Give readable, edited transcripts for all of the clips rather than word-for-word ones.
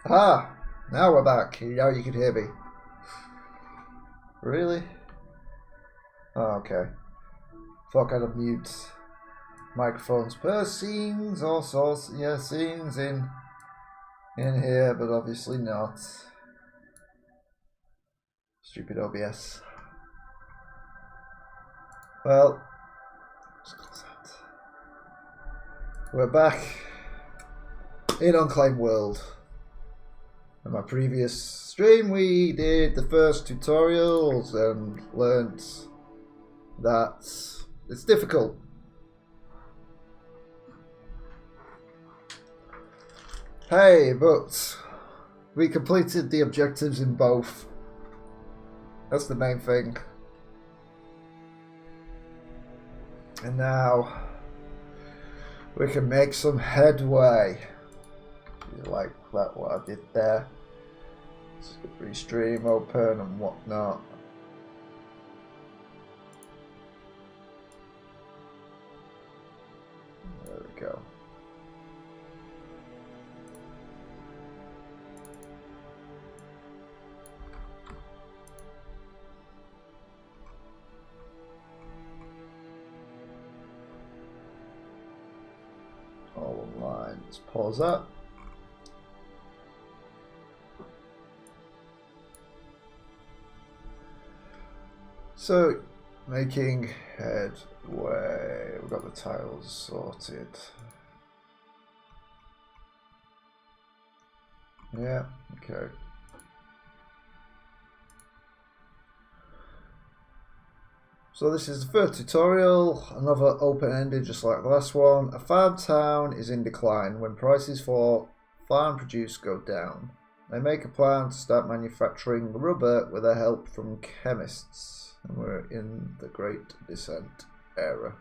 Ah, now we're back. Now you can hear me. Really? Oh, okay. Fuck, I don't mute microphones per scenes, all sorts. Yeah, scenes in here, but obviously not. Stupid OBS. Well, we're back in Unclaimed World. In my previous stream, we did the first tutorials and learnt that it's difficult. Hey, but we completed the objectives in both. That's the main thing. And now we can make some headway. You like that, what I did there? Restream open and whatnot. There we go. All online. Let's pause that. So, making headway. We've got the tiles sorted. Yeah, okay. So this is the first tutorial, another open-ended just like the last one. A farm town is in decline when prices for farm produce go down. They make a plan to start manufacturing rubber with the help from chemists. And we're in the Great Descent era.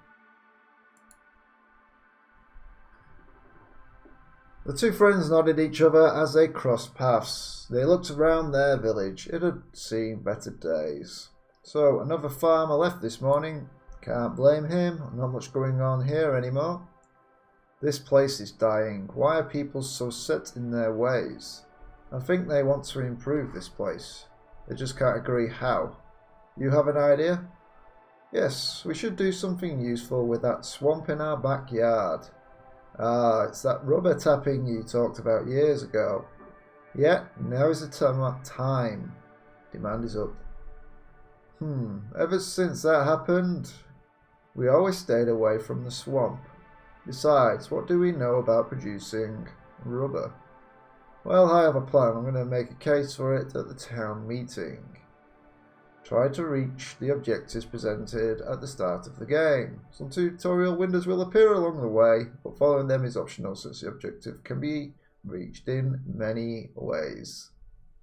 The two friends nodded each other as they crossed paths. They looked around their village. It had seen better days. So, another farmer left this morning. Can't blame him. Not much going on here anymore. This place is dying. Why are people so set in their ways? I think they want to improve this place. They just can't agree how. You have an idea? Yes, we should do something useful with that swamp in our backyard. Ah, it's that rubber tapping you talked about years ago. Yeah, now is the time. Demand is up. Ever since that happened, we always stayed away from the swamp. Besides, what do we know about producing rubber? Well, I have a plan. I'm going to make a case for it at the town meeting. Try to reach the objectives presented at the start of the game. Some tutorial windows will appear along the way, but following them is optional since the objective can be reached in many ways.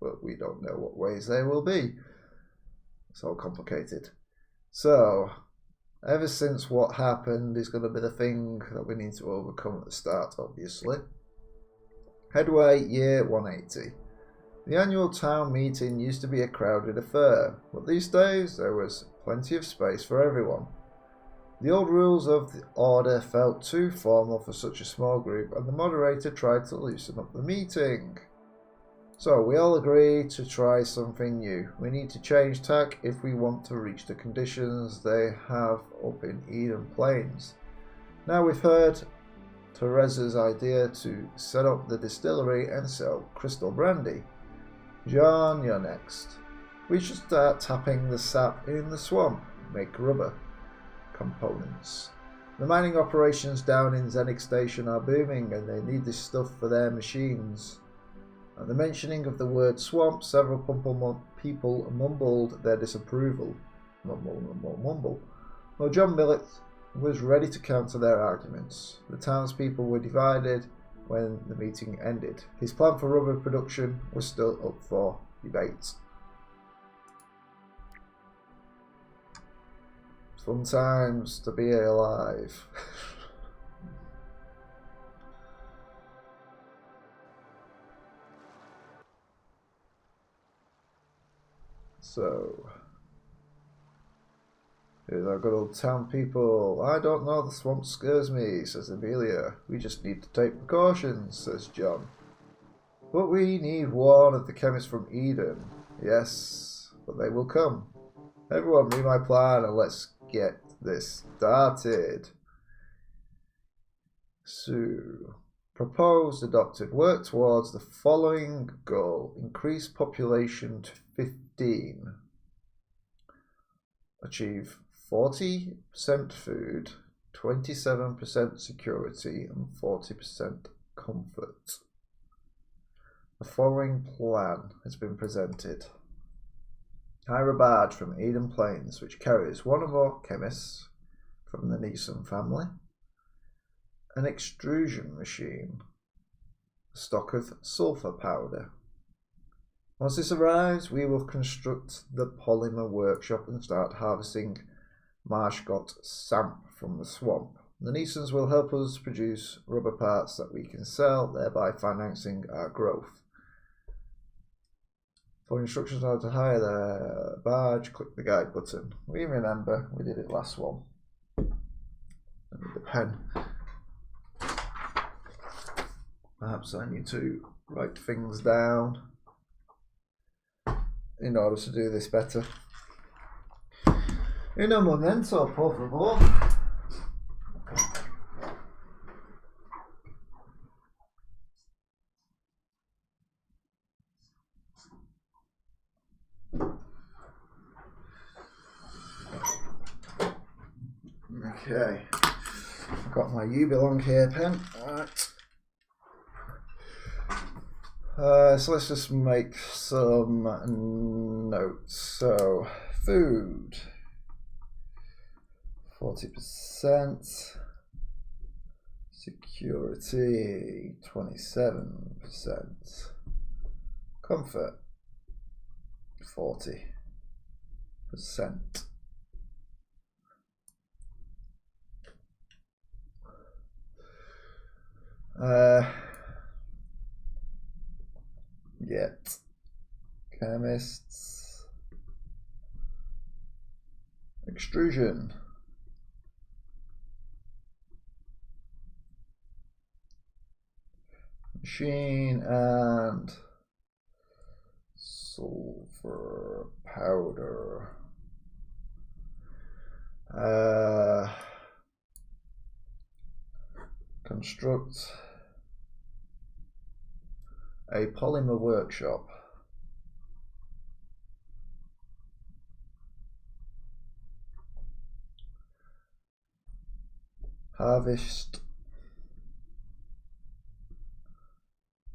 But we don't know what ways they will be. It's all complicated. So, ever since what happened is going to be the thing that we need to overcome at the start, obviously. Headway, year 180. The annual town meeting used to be a crowded affair, but these days there was plenty of space for everyone. The old rules of the order felt too formal for such a small group, and the moderator tried to loosen up the meeting. So we all agreed to try something new. We need to change tack if we want to reach the conditions they have up in Eden Plains. Now we've heard Teresa's idea to set up the distillery and sell crystal brandy. John, you're next. We should start tapping the sap in the swamp, make rubber components. The mining operations down in Zenix Station are booming and they need this stuff for their machines. At the mentioning of the word swamp, several people mumbled their disapproval. Mumble. Well, John Millett was ready to counter their arguments. The townspeople were divided when the meeting ended. His plan for rubber production was still up for debate. Fun times to be alive. So, here's our good old town people. I don't know, the swamp scares me, says Amelia. We just need to take precautions, says John. But we need one of the chemists from Eden. Yes, but they will come. Everyone, read my plan and let's get this started. So, proposed, adopted, work towards the following goal. Increase population to 15. Achieve 40% food, 27% security, and 40% comfort. The following plan has been presented. Hire a barge from Eden Plains, which carries one or more chemists from the Neeson family, an extrusion machine, a stock of sulfur powder. Once this arrives, we will construct the polymer workshop and start harvesting marsh-got samp from the swamp. The Neesons will help us produce rubber parts that we can sell, thereby financing our growth. For instructions on how to hire the barge, click the guide button. We remember, we did it last one. I need the pen. Perhaps I need to write things down in order to do this better. Un momento, por favor. Okay, I've got my You Belong Here pen. Alright. So let's just make some notes. So, food, 40%, security, 27%, comfort, 40%. Get chemists, extrusion, machine, and sulfur powder. Construct a polymer workshop. Harvest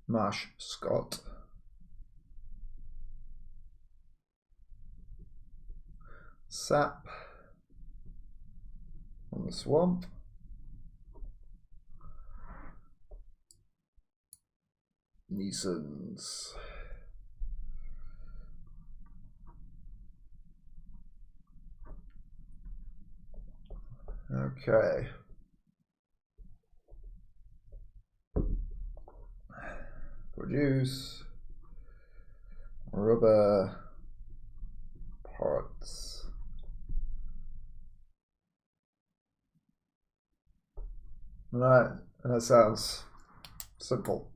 marsh-scott. Sap from the swamp. Neesons. Okay. Produce rubber parts. Right, that sounds simple.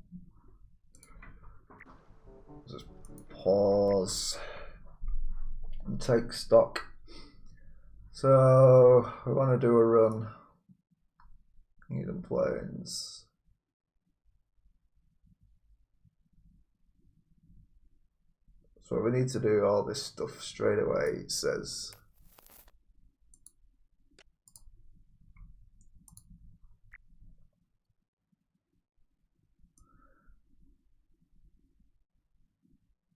Just pause and take stock. So we want to do a run. Eden Plains. So we need to do all this stuff straight away, it says.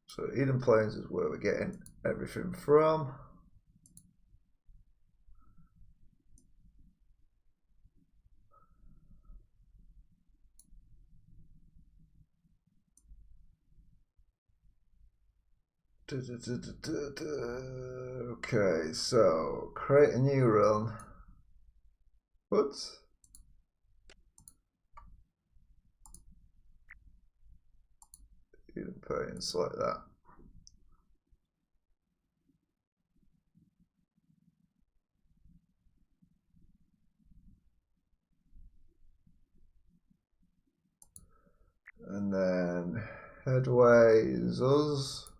So Eden Plains is where we're getting everything from. Okay, so create a new run. What? Eden Plains like that. And then Headway is us.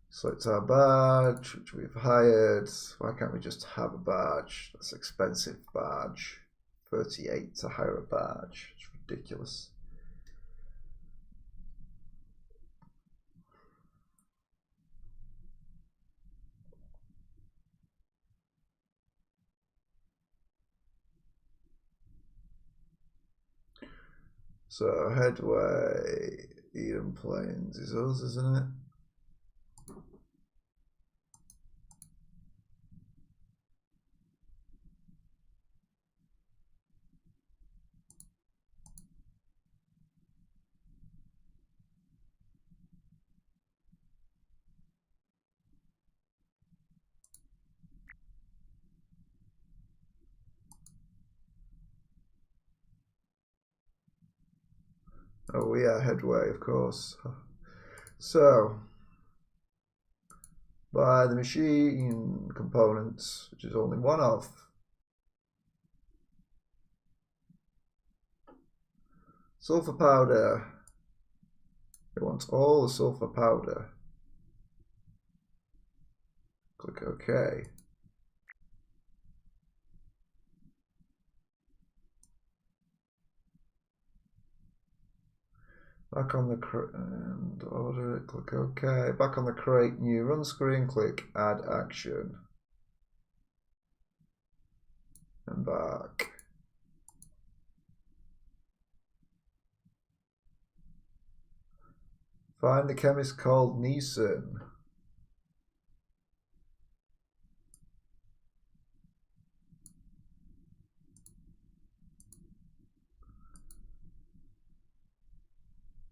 Select our badge, which we've hired. Why can't we just have a badge? That's expensive badge. 38 to hire a badge. It's ridiculous. So headway, Eden Plains is us, isn't it? Oh, we are headway, of course. So, buy the machine components, which is only one of. Sulfur powder. It wants all the sulfur powder. Click OK. Back on the and order it, click OK. Back on the create new run screen, click add action. And back. Find the chemist called Neeson.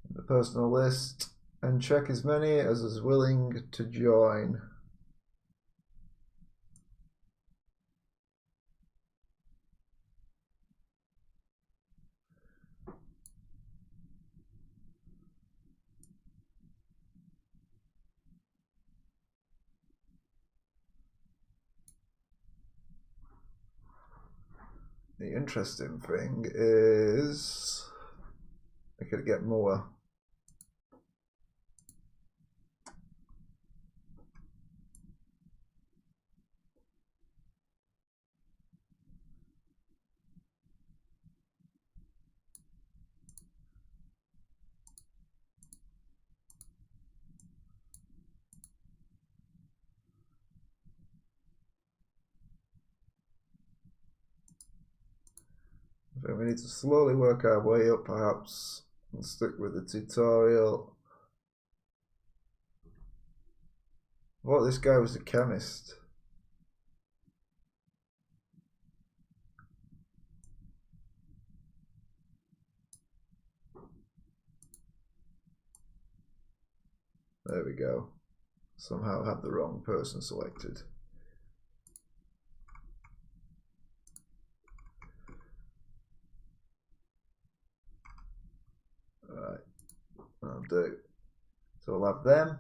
The personal list and check as many as is willing to join. The interesting thing is I could get more. So we need to slowly work our way up, perhaps, and stick with the tutorial. What, this guy was a chemist? There we go. Somehow had the wrong person selected. Alright, I'll do. So we'll have them.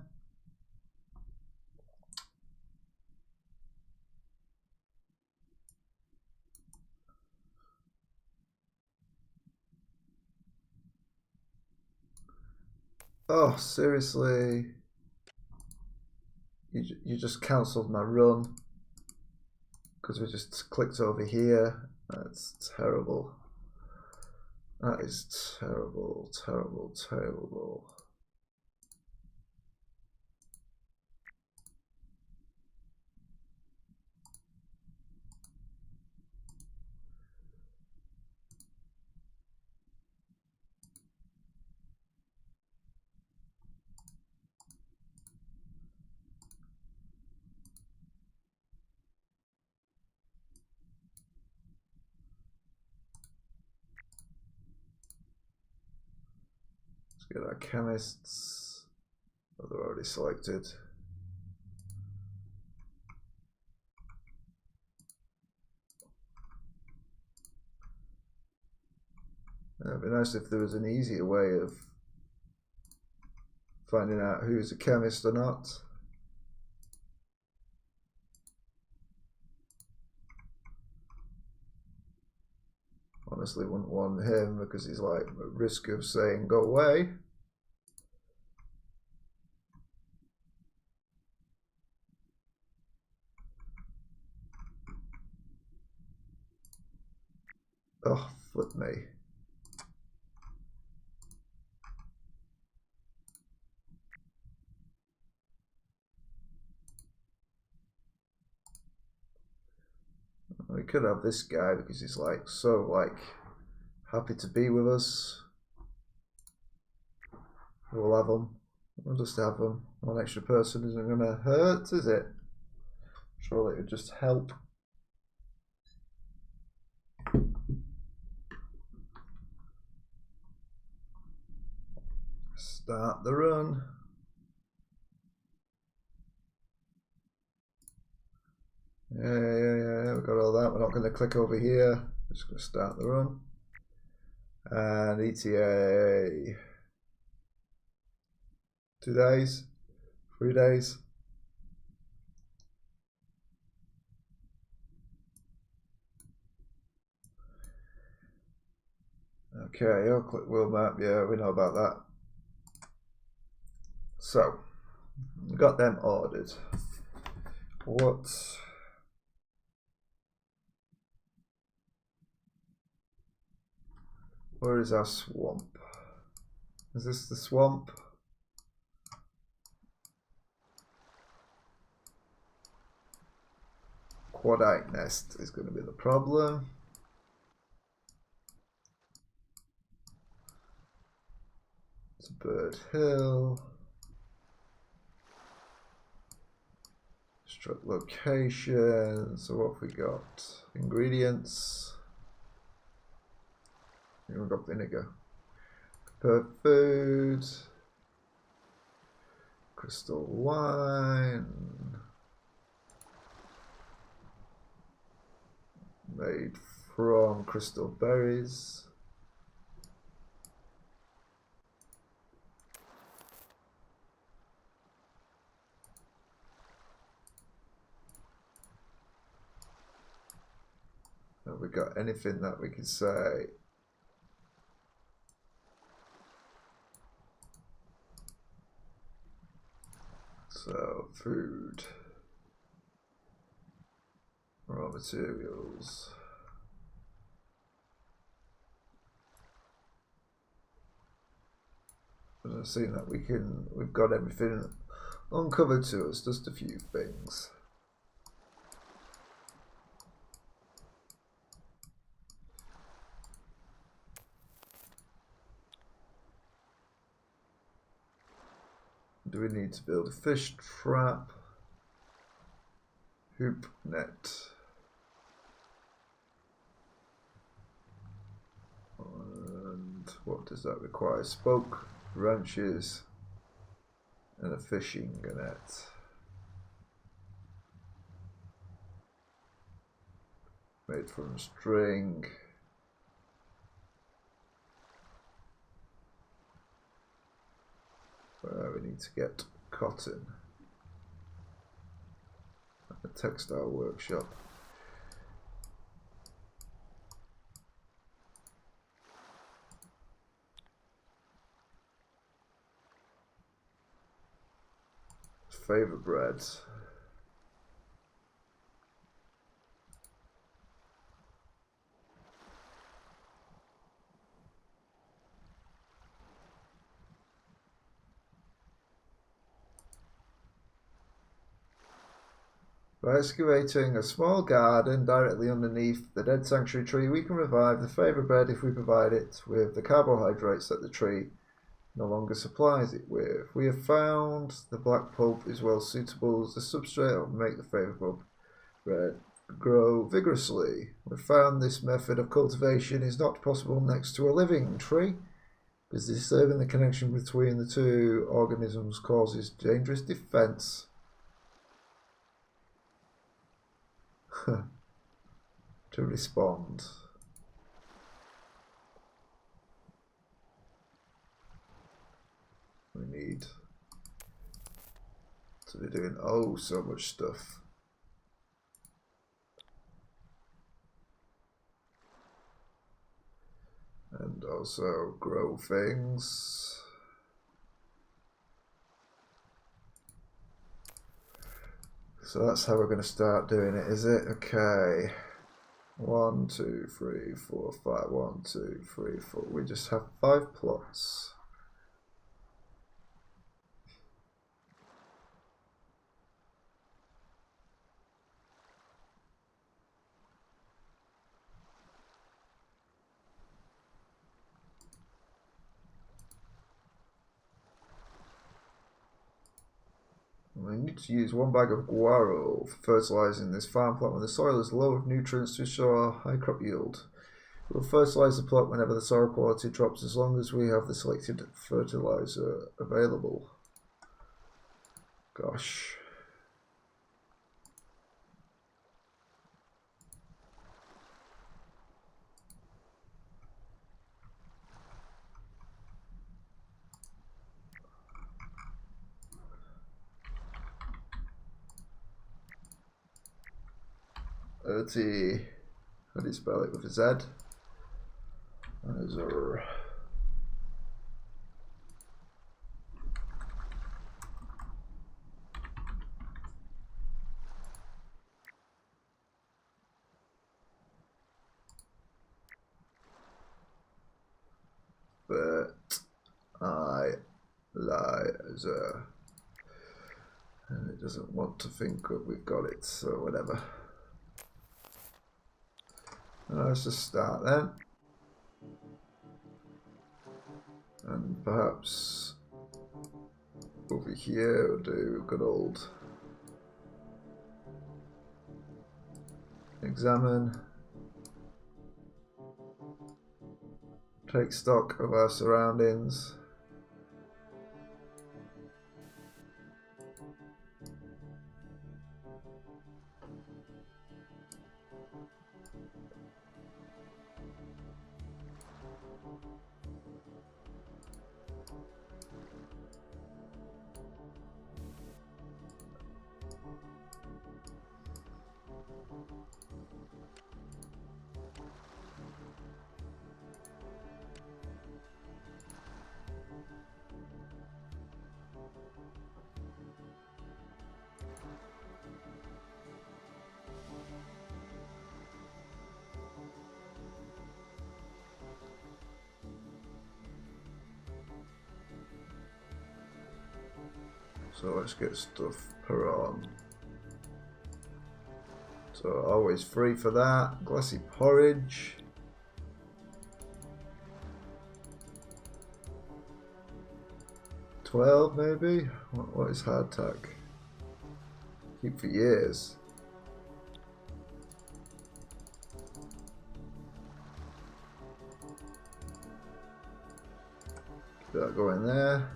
Oh, seriously? You just cancelled my run because we just clicked over here. That's terrible. That is terrible, terrible, terrible. Get our chemists. Oh, they're already selected. It'd be nice if there was an easier way of finding out who's a chemist or not. honestly wouldn't want him because he's like at risk of saying go away. Oh, flip me. We could have this guy because he's like so like happy to be with us. We'll have him. We'll just have him. One extra person isn't going to hurt, is it? Surely it would just help. Start the run. Yeah, we've got all that. We're not going to click over here. Just going to start the run. And ETA. 2 days. 3 days. Okay, I'll click world map. Yeah, we know about that. So, we got them ordered. Where is our swamp? Is this the swamp? Quadite nest is going to be the problem. It's a bird hill. Struct location. So what have we got? Ingredients. We've got vinegar. Prepared food. Crystal wine. Made from crystal berries. Have we got anything that we can say? So, food. Raw materials. I've seen that we've got everything uncovered to us, just a few things. Do we need to build a fish trap? Hoop net. And what does that require? Spoke, branches, and a fishing net. Made from string. We need to get cotton. A textile workshop. Favorite breads. By excavating a small garden directly underneath the dead sanctuary tree, we can revive the favorite bread if we provide it with the carbohydrates that the tree no longer supplies it with. We have found the black pulp is well suitable as a substrate that will make the favorable bread grow vigorously. We've found this method of cultivation is not possible next to a living tree, because disturbing the connection between the two organisms causes dangerous defense. To respond. We need to be doing so much stuff. and also grow things. So that's how we're going to start doing it, is it? Okay. 1, 2, 3, 4, 5. 1, 2, 3, 4. We just have 5 plots. We need to use 1 bag of guaro for fertilizing this farm plot when the soil is low of nutrients to ensure high crop yield. We'll fertilize the plot whenever the soil quality drops, as long as we have the selected fertilizer available. Gosh. How do you spell it with a Z? Azure. But I lie as a, and it doesn't want to think that we've got it, so whatever. Let's just start then, and perhaps over here we'll do good old examine, take stock of our surroundings. So let's get stuff put on. So always free for that. Glassy porridge. $12 maybe? What is hardtack? Keep for years. Keep that going there.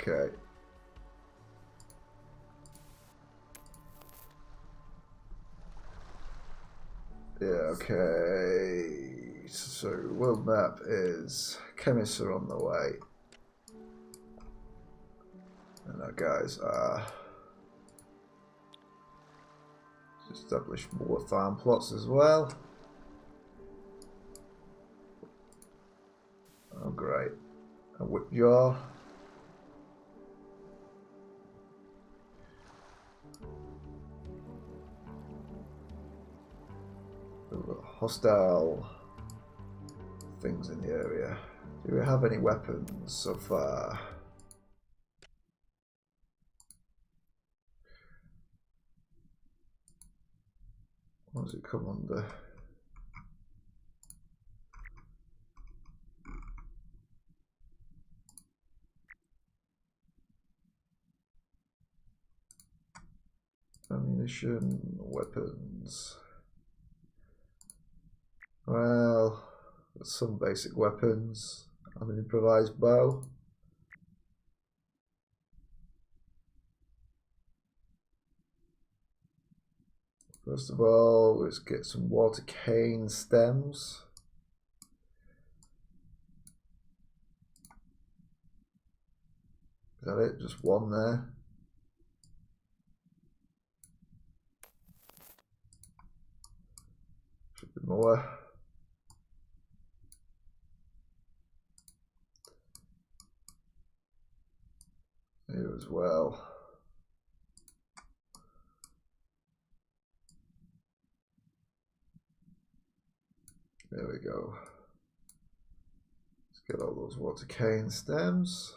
Okay. Yeah, okay. So world map is chemists are on the way. And our guys are establish more farm plots as well. Oh great. A whip jar. Hostile things in the area. Do we have any weapons so far? What does it come under? Ammunition, weapons. Well, some basic weapons. I have an improvised bow. First of all, let's get some water cane stems. Is that it? Just one there? Should be more. Here as well. There we go. Let's get all those water cane stems.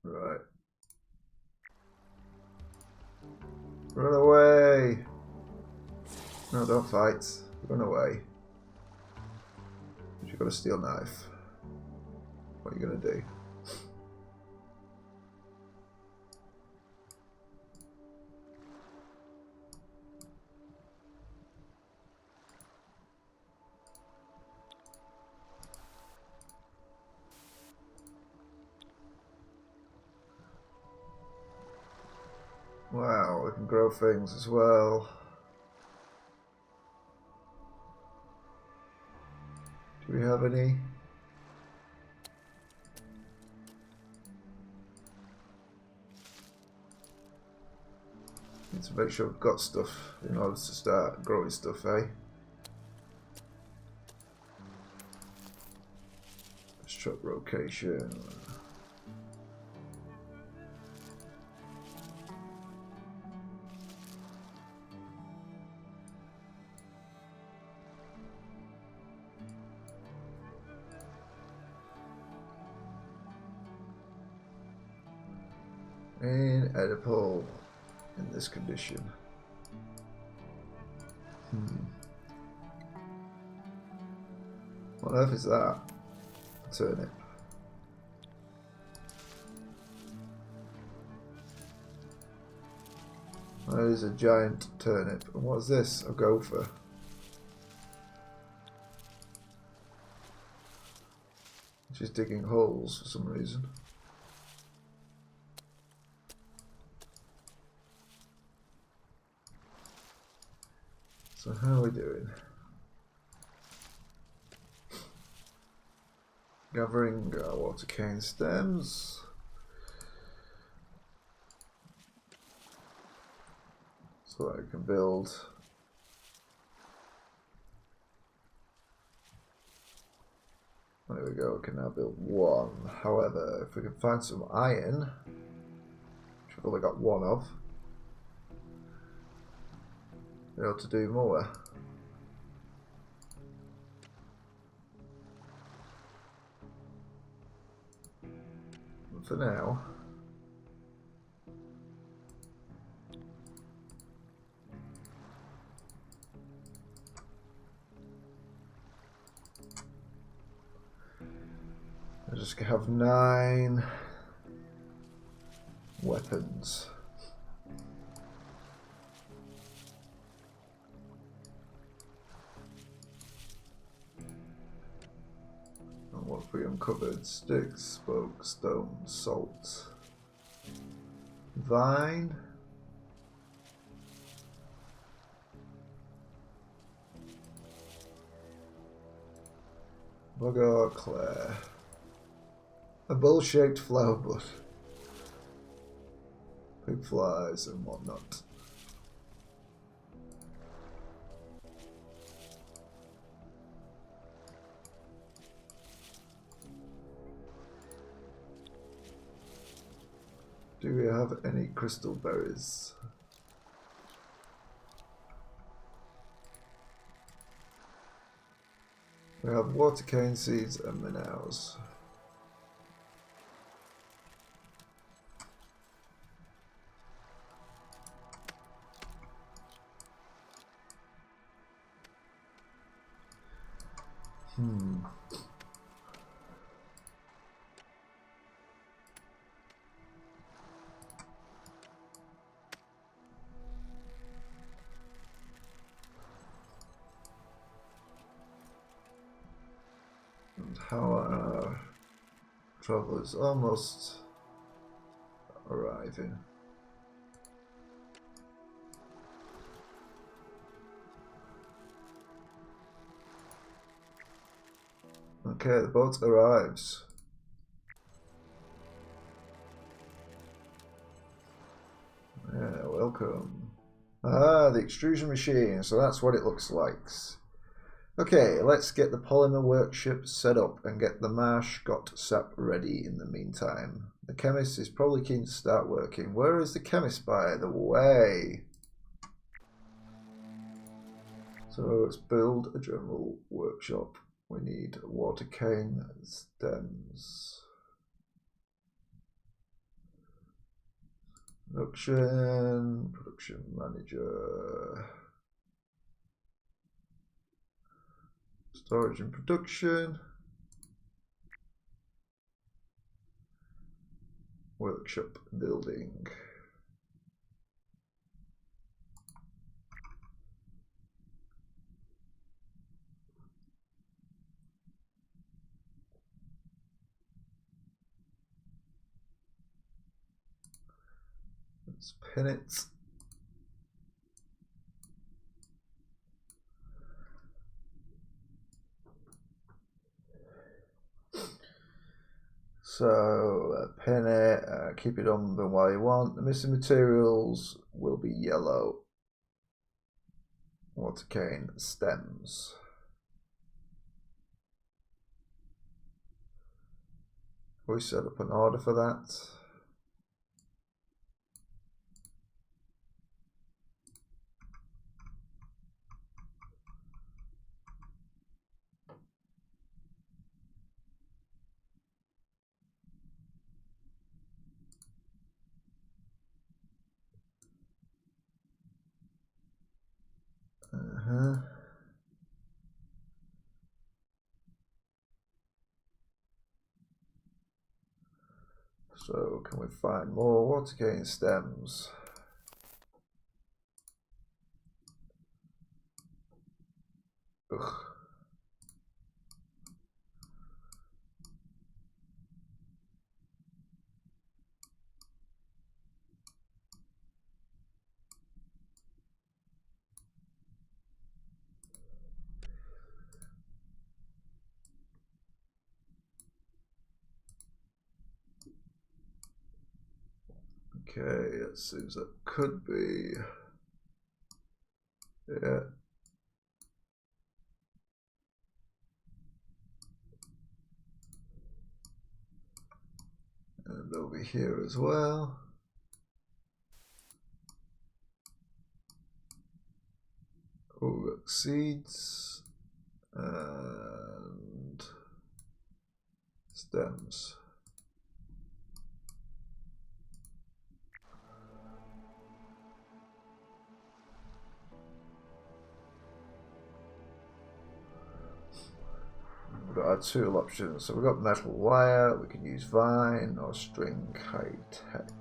Right. Run away! No, don't fight. Run away. You've got a steel knife. What are you going to do? Wow, we can grow things as well. Do we have any? Need to make sure we've got stuff in order to start growing stuff, eh? Struct location. Inedible in this condition. What on earth is that? A turnip. That is a giant turnip. And what's this? A gopher. She's digging holes for some reason. So how are we doing? Gathering water cane stems. So that I can build there we go, we can now build one. However, if we can find some iron, which we've only got one of, be able to do more. But for now, I just have 9 weapons. And what have we uncovered? Sticks, spoke, stone, salt, vine. Bugger Claire. A bowl-shaped flower bush. Big flies and whatnot. Do we have any crystal berries? We have water cane seeds and minnows. And how are travelers almost arriving? Okay, the boat arrives. Yeah, welcome. Ah, the extrusion machine. So that's what it looks like. Okay, let's get the polymer workshop set up and get the marsh got sap ready in the meantime. The chemist is probably keen to start working. Where is the chemist, by the way? So let's build a general workshop. We need water cane stems. Production manager. Storage and production. Workshop building. Let's pin it. So pin it, keep it on the way you want. The missing materials will be yellow. Water cane stems. We set up an order for that. So can we find more water cane stems? Ugh. Okay, it seems that could be. Yeah. And over here as well. Oh, we've got seeds and stems. We've got our tool options. So we've got metal wire, we can use vine or string high tech.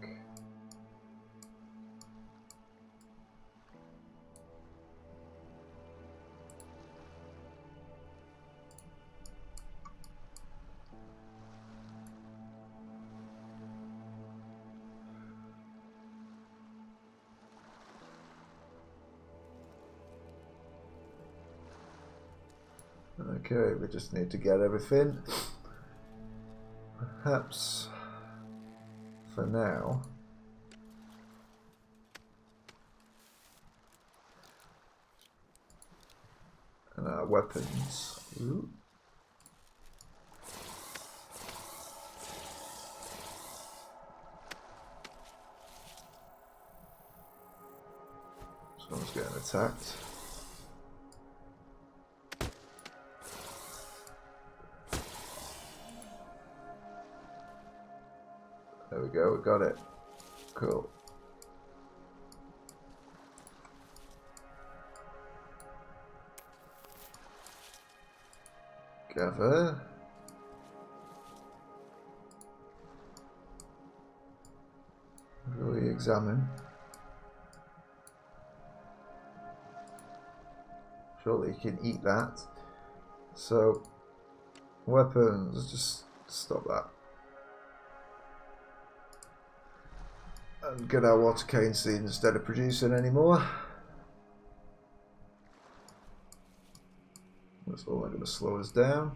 Okay, we just need to get everything. Perhaps for now. And our weapons. Ooh. Someone's getting attacked. There we go, we got it. Cool. together. Really examine. Surely you can eat that. So, weapons, just stop that. And get our water cane seed instead of producing anymore. That's all going to slow us down.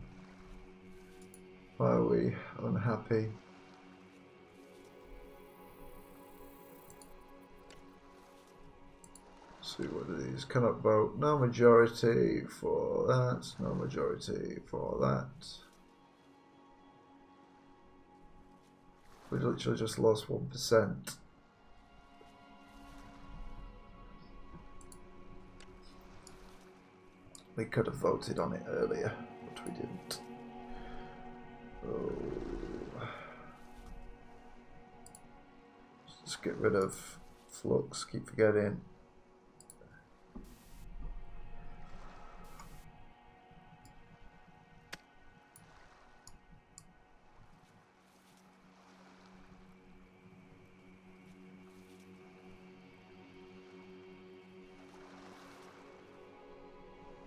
Why are we unhappy? Let's see, what are these? Cannot vote. No majority for that. No majority for that. We literally just lost 1%. We could have voted on it earlier, but we didn't. Oh. Let's get rid of flux, keep forgetting.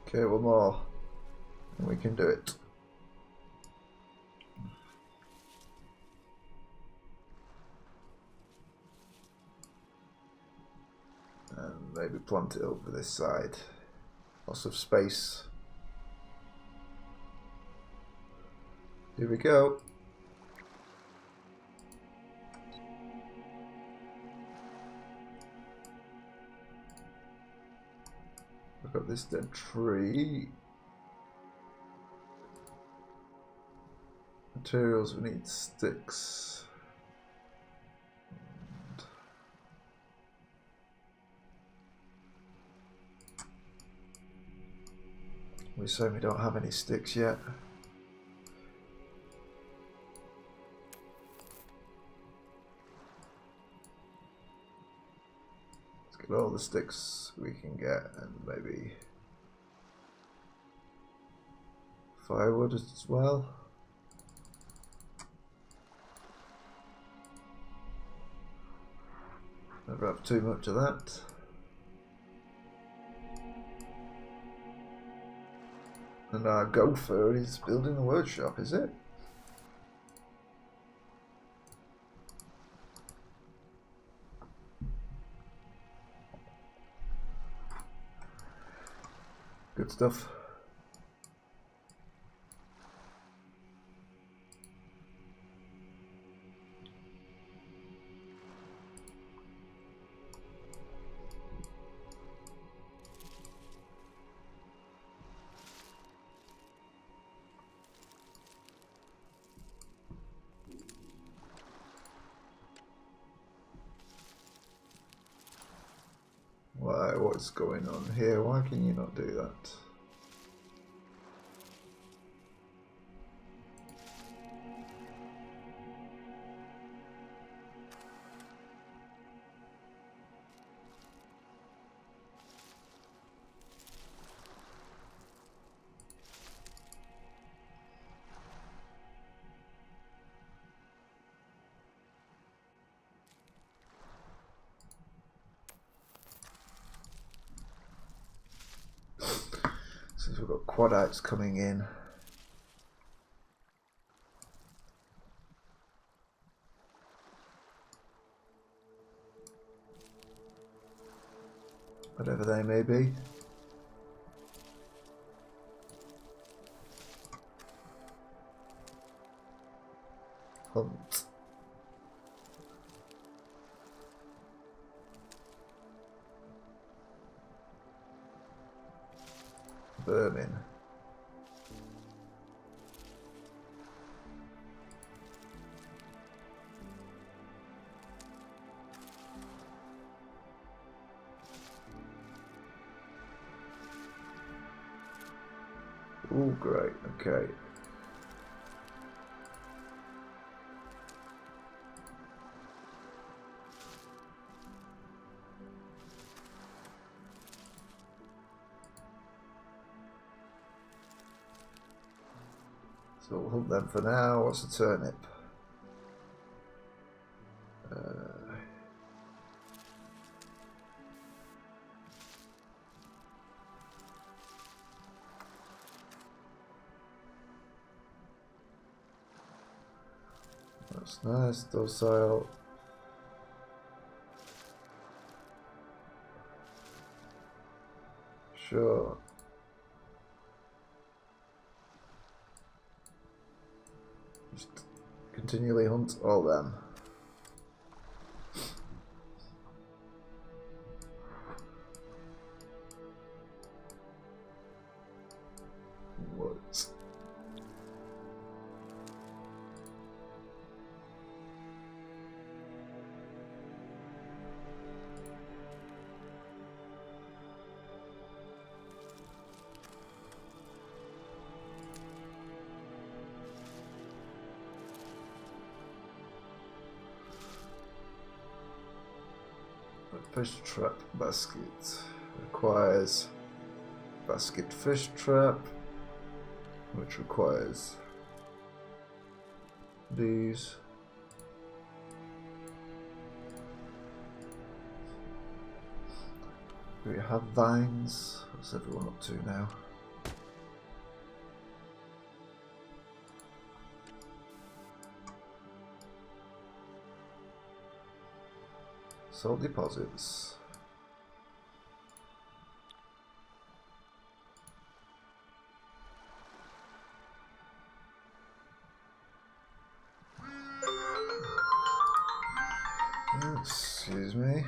Okay, one more, and we can do it. And maybe plant it over this side. Lots of space. Here we go. Look at this dead tree. Materials, we need sticks. We certainly don't have any sticks yet. Let's get all the sticks we can get and maybe firewood as well. Never have too much of that. And our gopher is building the workshop, is it? Good stuff. Why, what's going on here? Why can you not do that? Since we've got quadites coming in. Whatever they may be. Hunt. Vermin. Oh, great. Okay. So we'll hunt them for now. What's a turnip? That's nice, docile. Sure. Just continually hunt all them. What? Fish trap basket requires basket fish trap, which requires these. Do we have vines? What's everyone up to now? Salt deposits. Excuse me.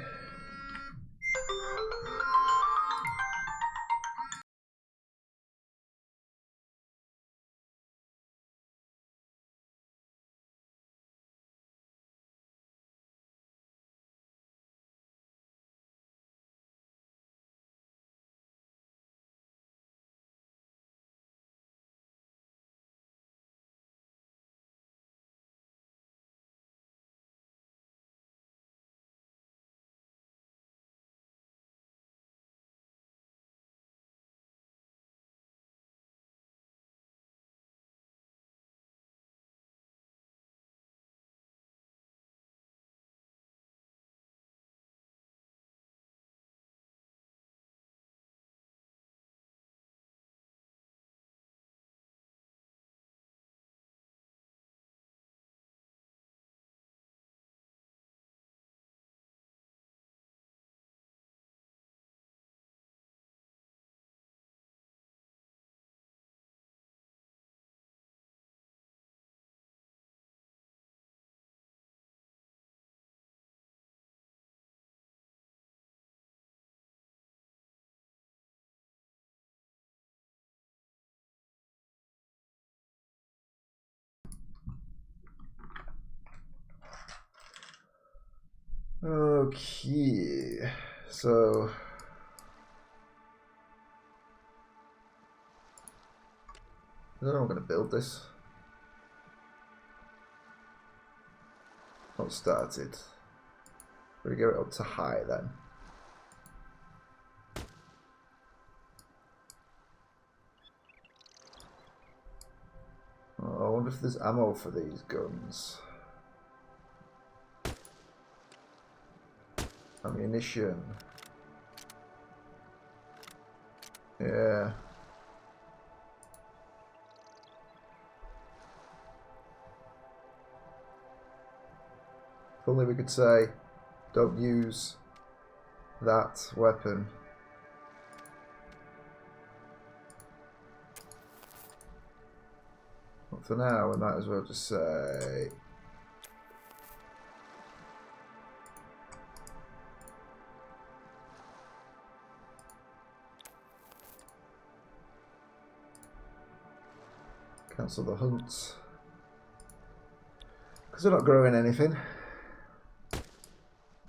Okay, so I don't know how I'm going to build this. Not started. We get it up to high then. Oh, I wonder if there's ammo for these guns. Ammunition. Yeah. If only we could say, don't use that weapon. But for now, we might as well just say... cancel the hunts. Because they're not growing anything.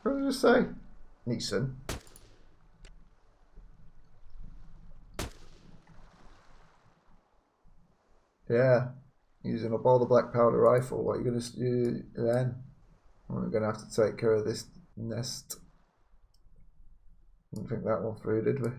What did I just say? Neeson. Yeah. Using up all the black powder rifle. What are you going to do then? We're going to have to take care of this nest. Didn't think that one through, did we?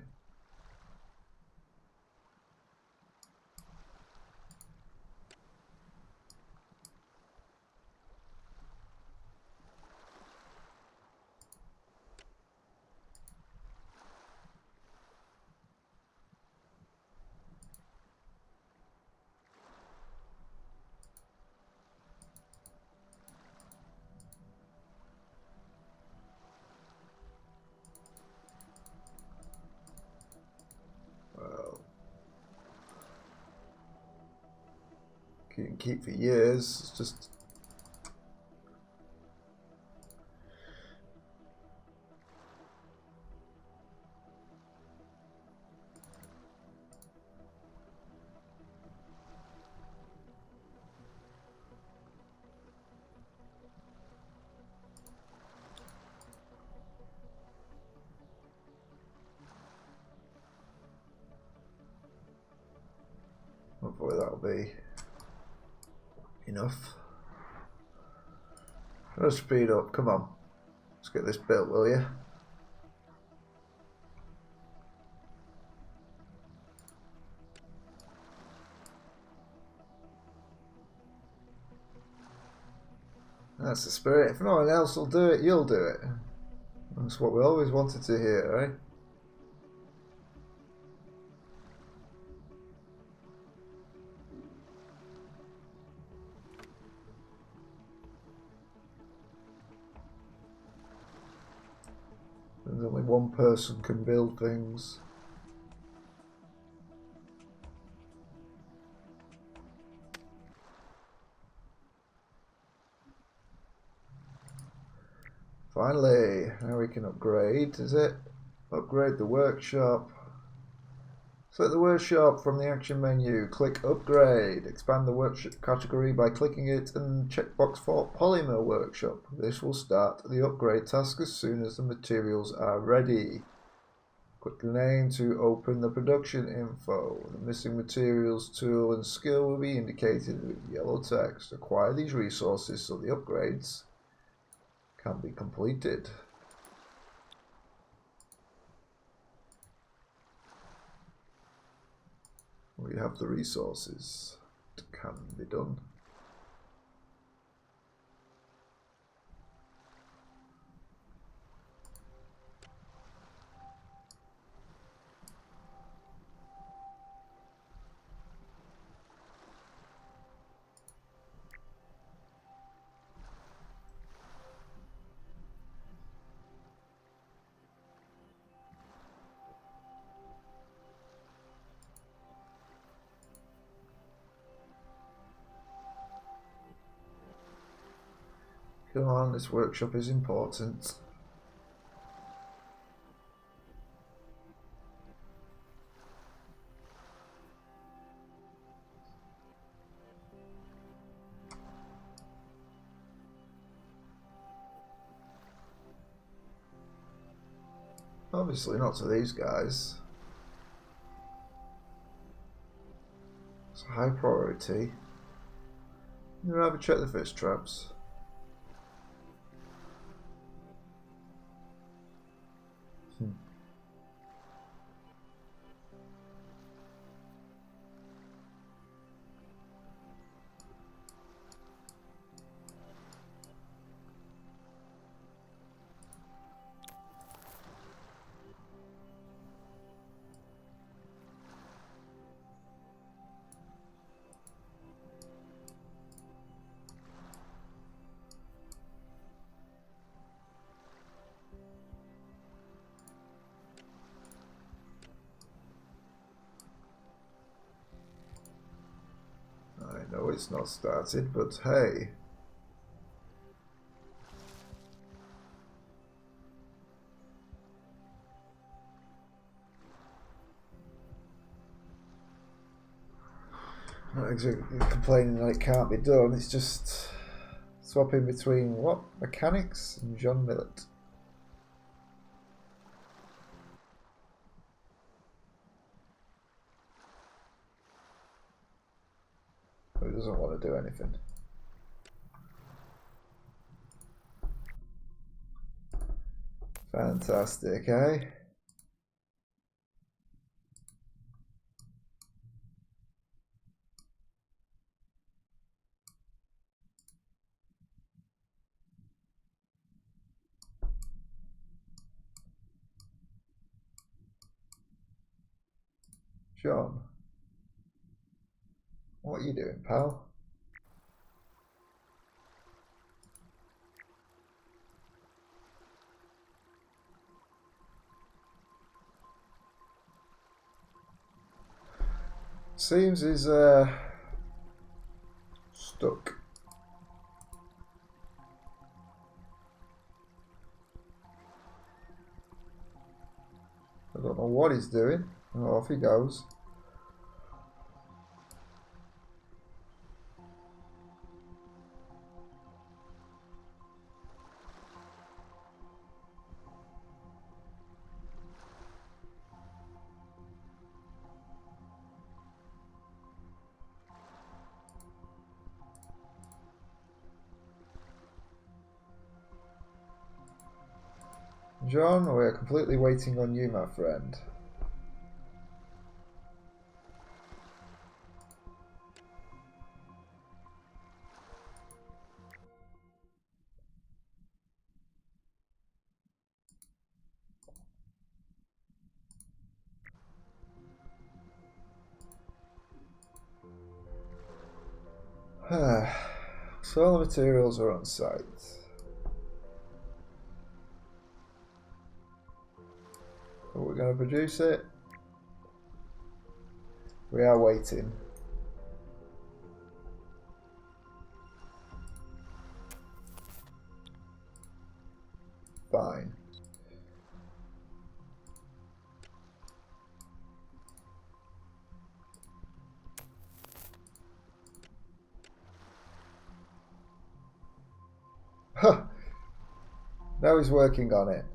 you can keep for years. It's just... Hopefully that'll be enough. Let's speed up, come on. Let's get this built, will you? That's the spirit. If no one else will do it, you'll do it. That's what we always wanted to hear, right? There's only one person can build things. Finally, now we can upgrade, is it? Upgrade the workshop. Select the workshop from the action menu. Click upgrade. Expand the workshop category by clicking it and checkbox for polymer workshop. This will start the upgrade task as soon as the materials are ready. Click the name to open the production info. The missing materials, tool and skill will be indicated with yellow text. Acquire these resources so the upgrades can be completed. We have the resources. It can be done. Come on, this workshop is important. Obviously not to these guys. It's a high priority. You rather check the fish traps. I know it's not started, but hey. Not exactly complaining that it can't be done, it's just swapping between what? Mechanics and John Millet. Who doesn't want to do anything? Fantastic, eh? John, what are you doing, pal? Seems he's stuck. I don't know what he's doing. Oh, off he goes. John, we're completely waiting on you, my friend. So all the materials are on site. Are we going to produce it? We are waiting. Fine. Huh. Now he's working on it.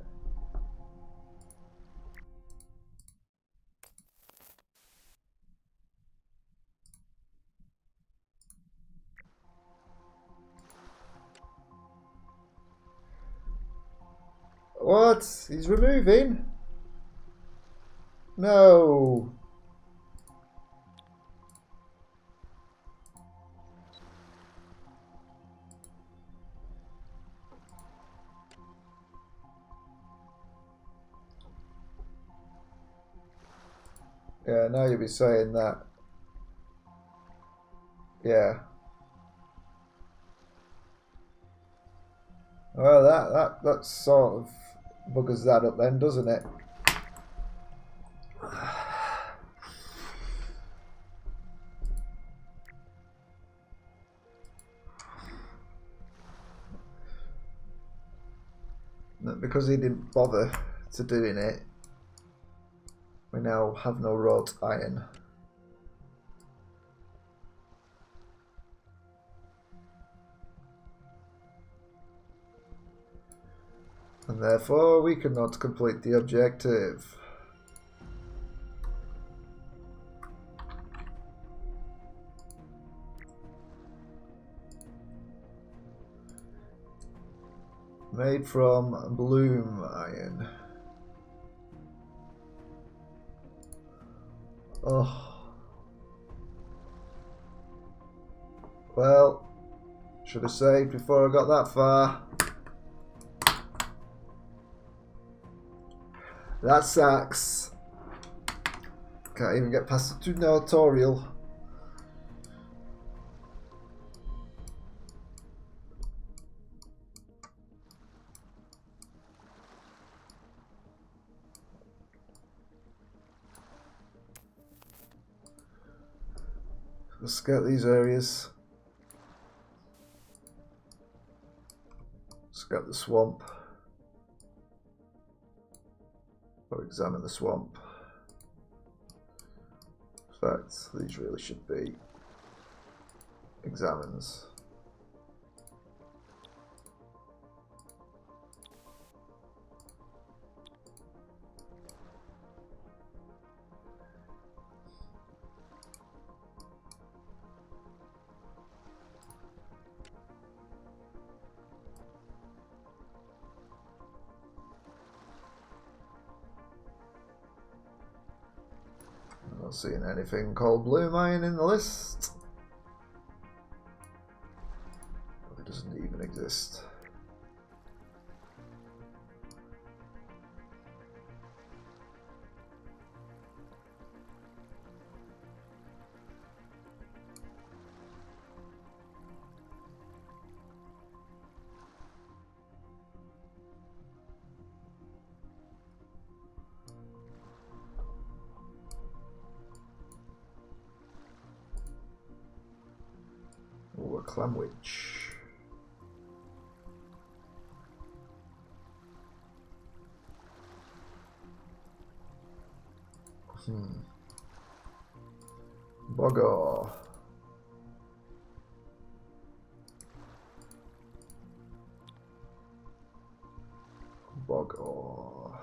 What? He's removing? No. Yeah, now you'll be saying that. Yeah. Well, that sort of buggers that up then, doesn't it? Because he didn't bother to doing it, we now have no wrought iron. And therefore we cannot complete the objective. Made from bloom iron. Oh. Well, should have saved before I got that far. That sucks. Can't even get past the tutorial. Let's get these areas. Let's get the swamp. Or examine the swamp. In fact, these really should be examines. I'm not seeing anything called bloom iron in the list. It doesn't even exist. clamwich. Bugger. Bugger.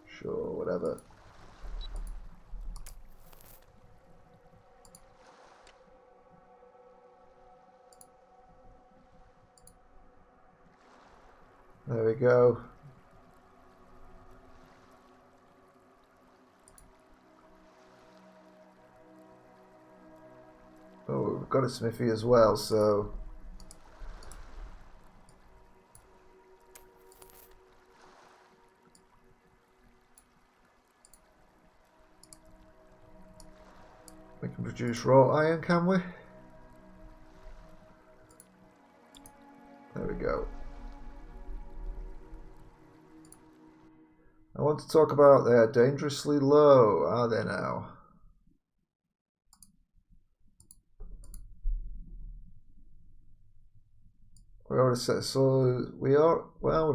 Sure, whatever. There we go. Oh, we've got a smithy as well, so we can produce raw iron, can we? There we go. I want to talk about they're dangerously low, are they now? We already set we've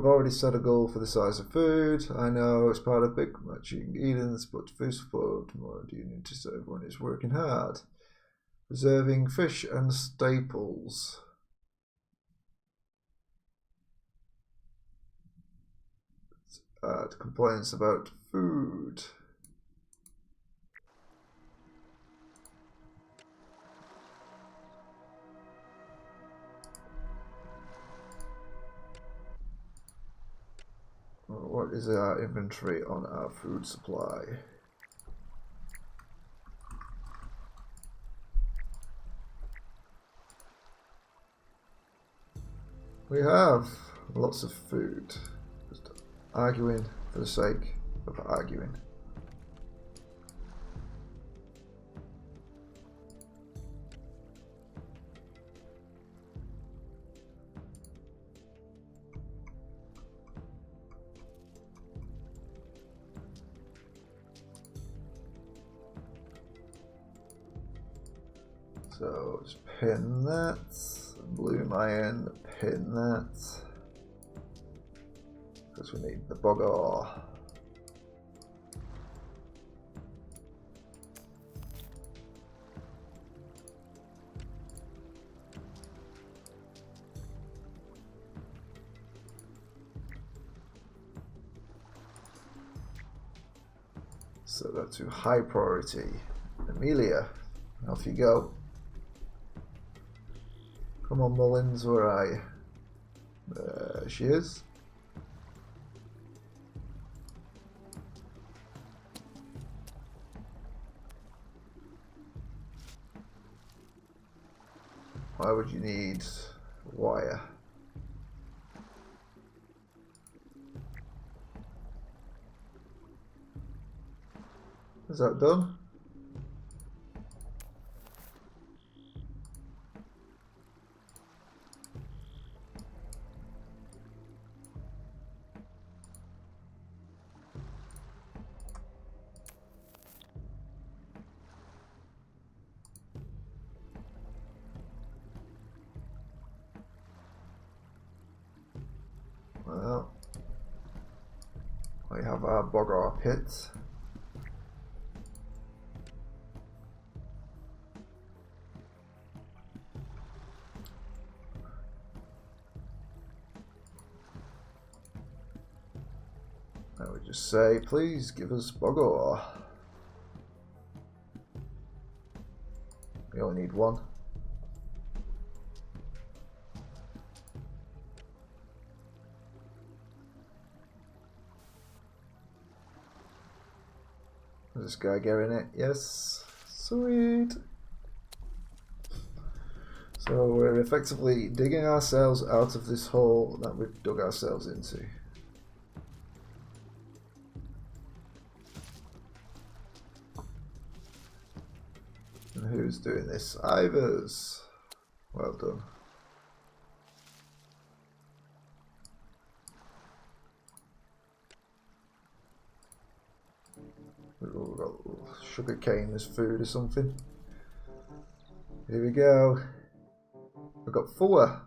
already set a goal for the size of food. I know it's part of big matching Eden's, but food support more do you need to serve everyone is working hard. Preserving fish and staples. Complaints about food. What is our inventory on our food supply? We have lots of food. Just arguing for the sake of arguing. So just pin that, blue iron, pin that, because we need the bugger. So that's to high priority. Amelia, off you go. Come on, Mullins, where are you? There she is. Why would you need wire? Is that done? Well, we have our bugger pit. I would just say, please give us bugger. We only need one. Is this guy getting it? Yes. Sweet. So we're effectively digging ourselves out of this hole that we've dug ourselves into. And who's doing this? Ivers. Well done. We've got sugar cane as food or something. Here we go. I've got 4.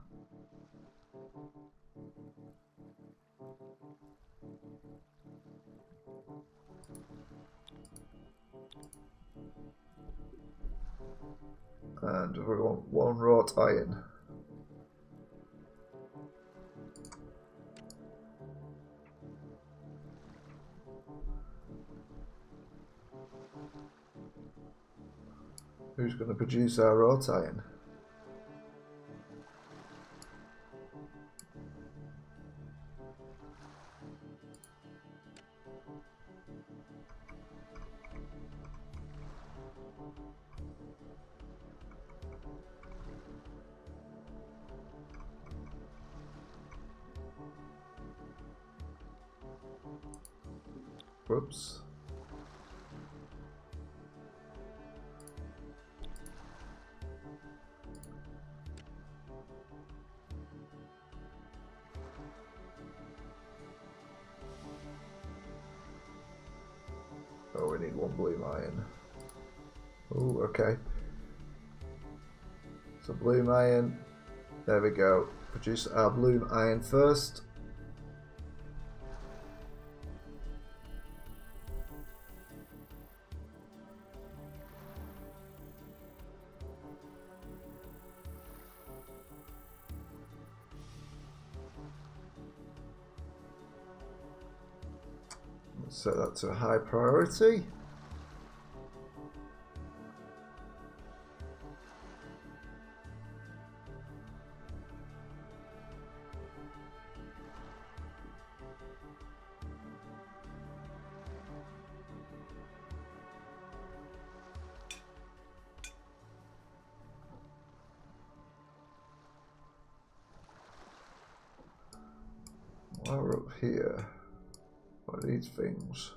And we want 1 wrought iron. Who's going to produce our wrought iron? Whoops. Oh, we need 1 bloom iron. Oh, okay. So bloom iron. There we go. Produce our bloom iron first. Set that to a high priority. While we're up here, what are these things?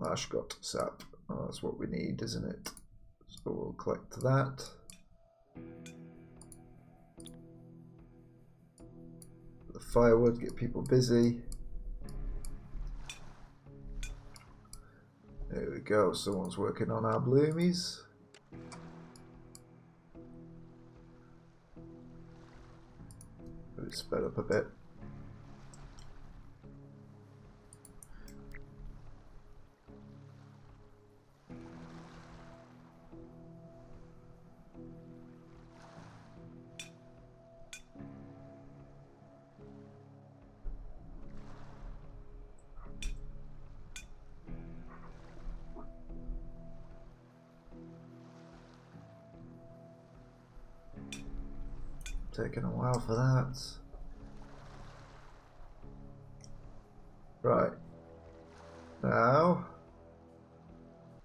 Lush got sap. Oh, that's what we need, isn't it? So we'll collect that. The firewood, get people busy. There we go, someone's working on our bloomies. But it's sped up a bit. Taking a while for that. Right. Now,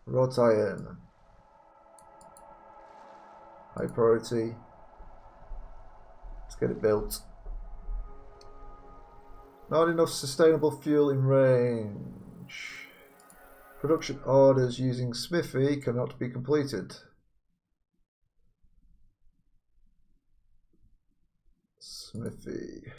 wrought iron. High priority. Let's get it built. Not enough sustainable fuel in range. Production orders using smithy cannot be completed. Smithy.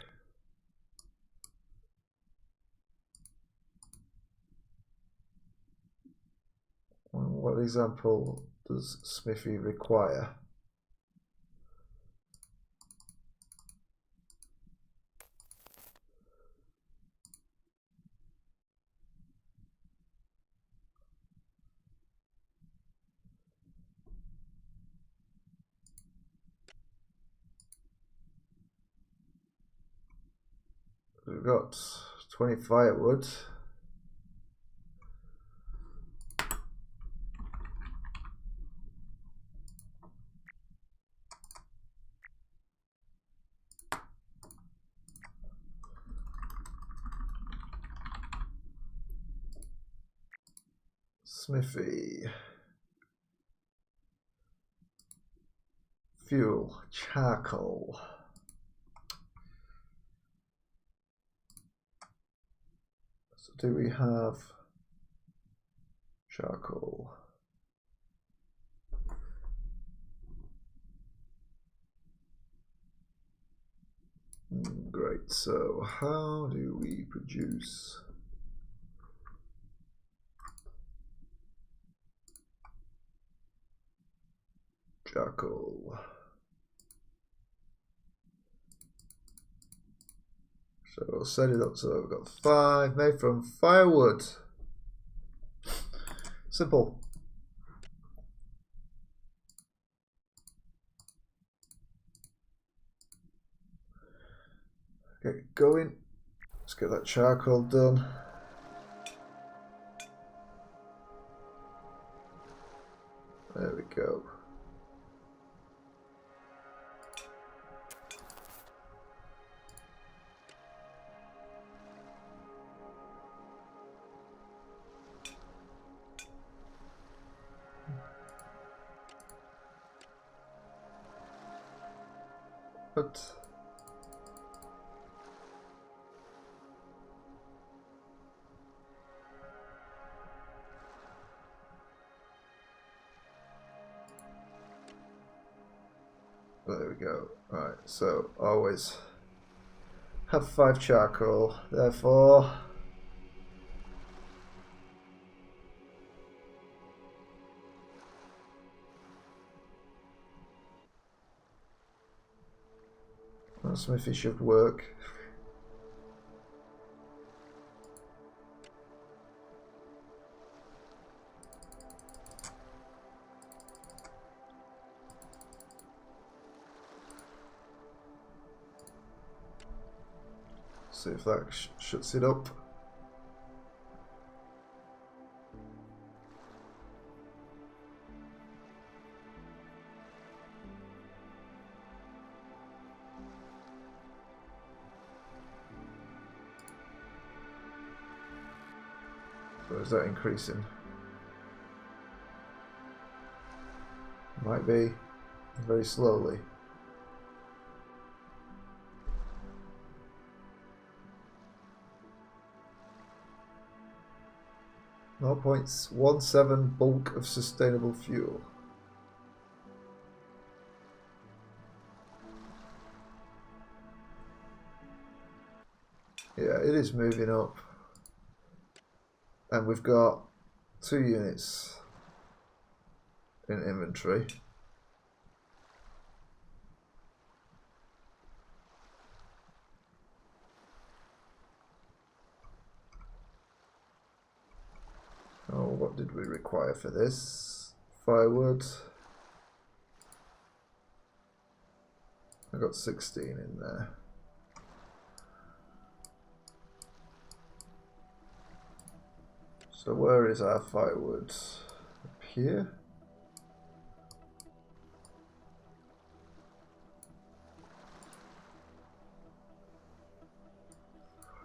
What example does smithy require? We've got 20 firewood. Smithy. Fuel. Charcoal. So do we have charcoal? Great. so how do we produce charcoal? So we'll set it up so we've got 5 made from firewood. Simple. Get going. Let's get that charcoal done. There we go. But there we go. Right, so always have 5 charcoal, therefore that smithy should work. See if that shuts it up. Or is that increasing? Might be very slowly. No 0.17 bulk of sustainable fuel. Yeah, it is moving up. And we've got 2 units in inventory. Oh, what did we require for this? Firewood. I got 16 in there. So where is our firewood? Up here?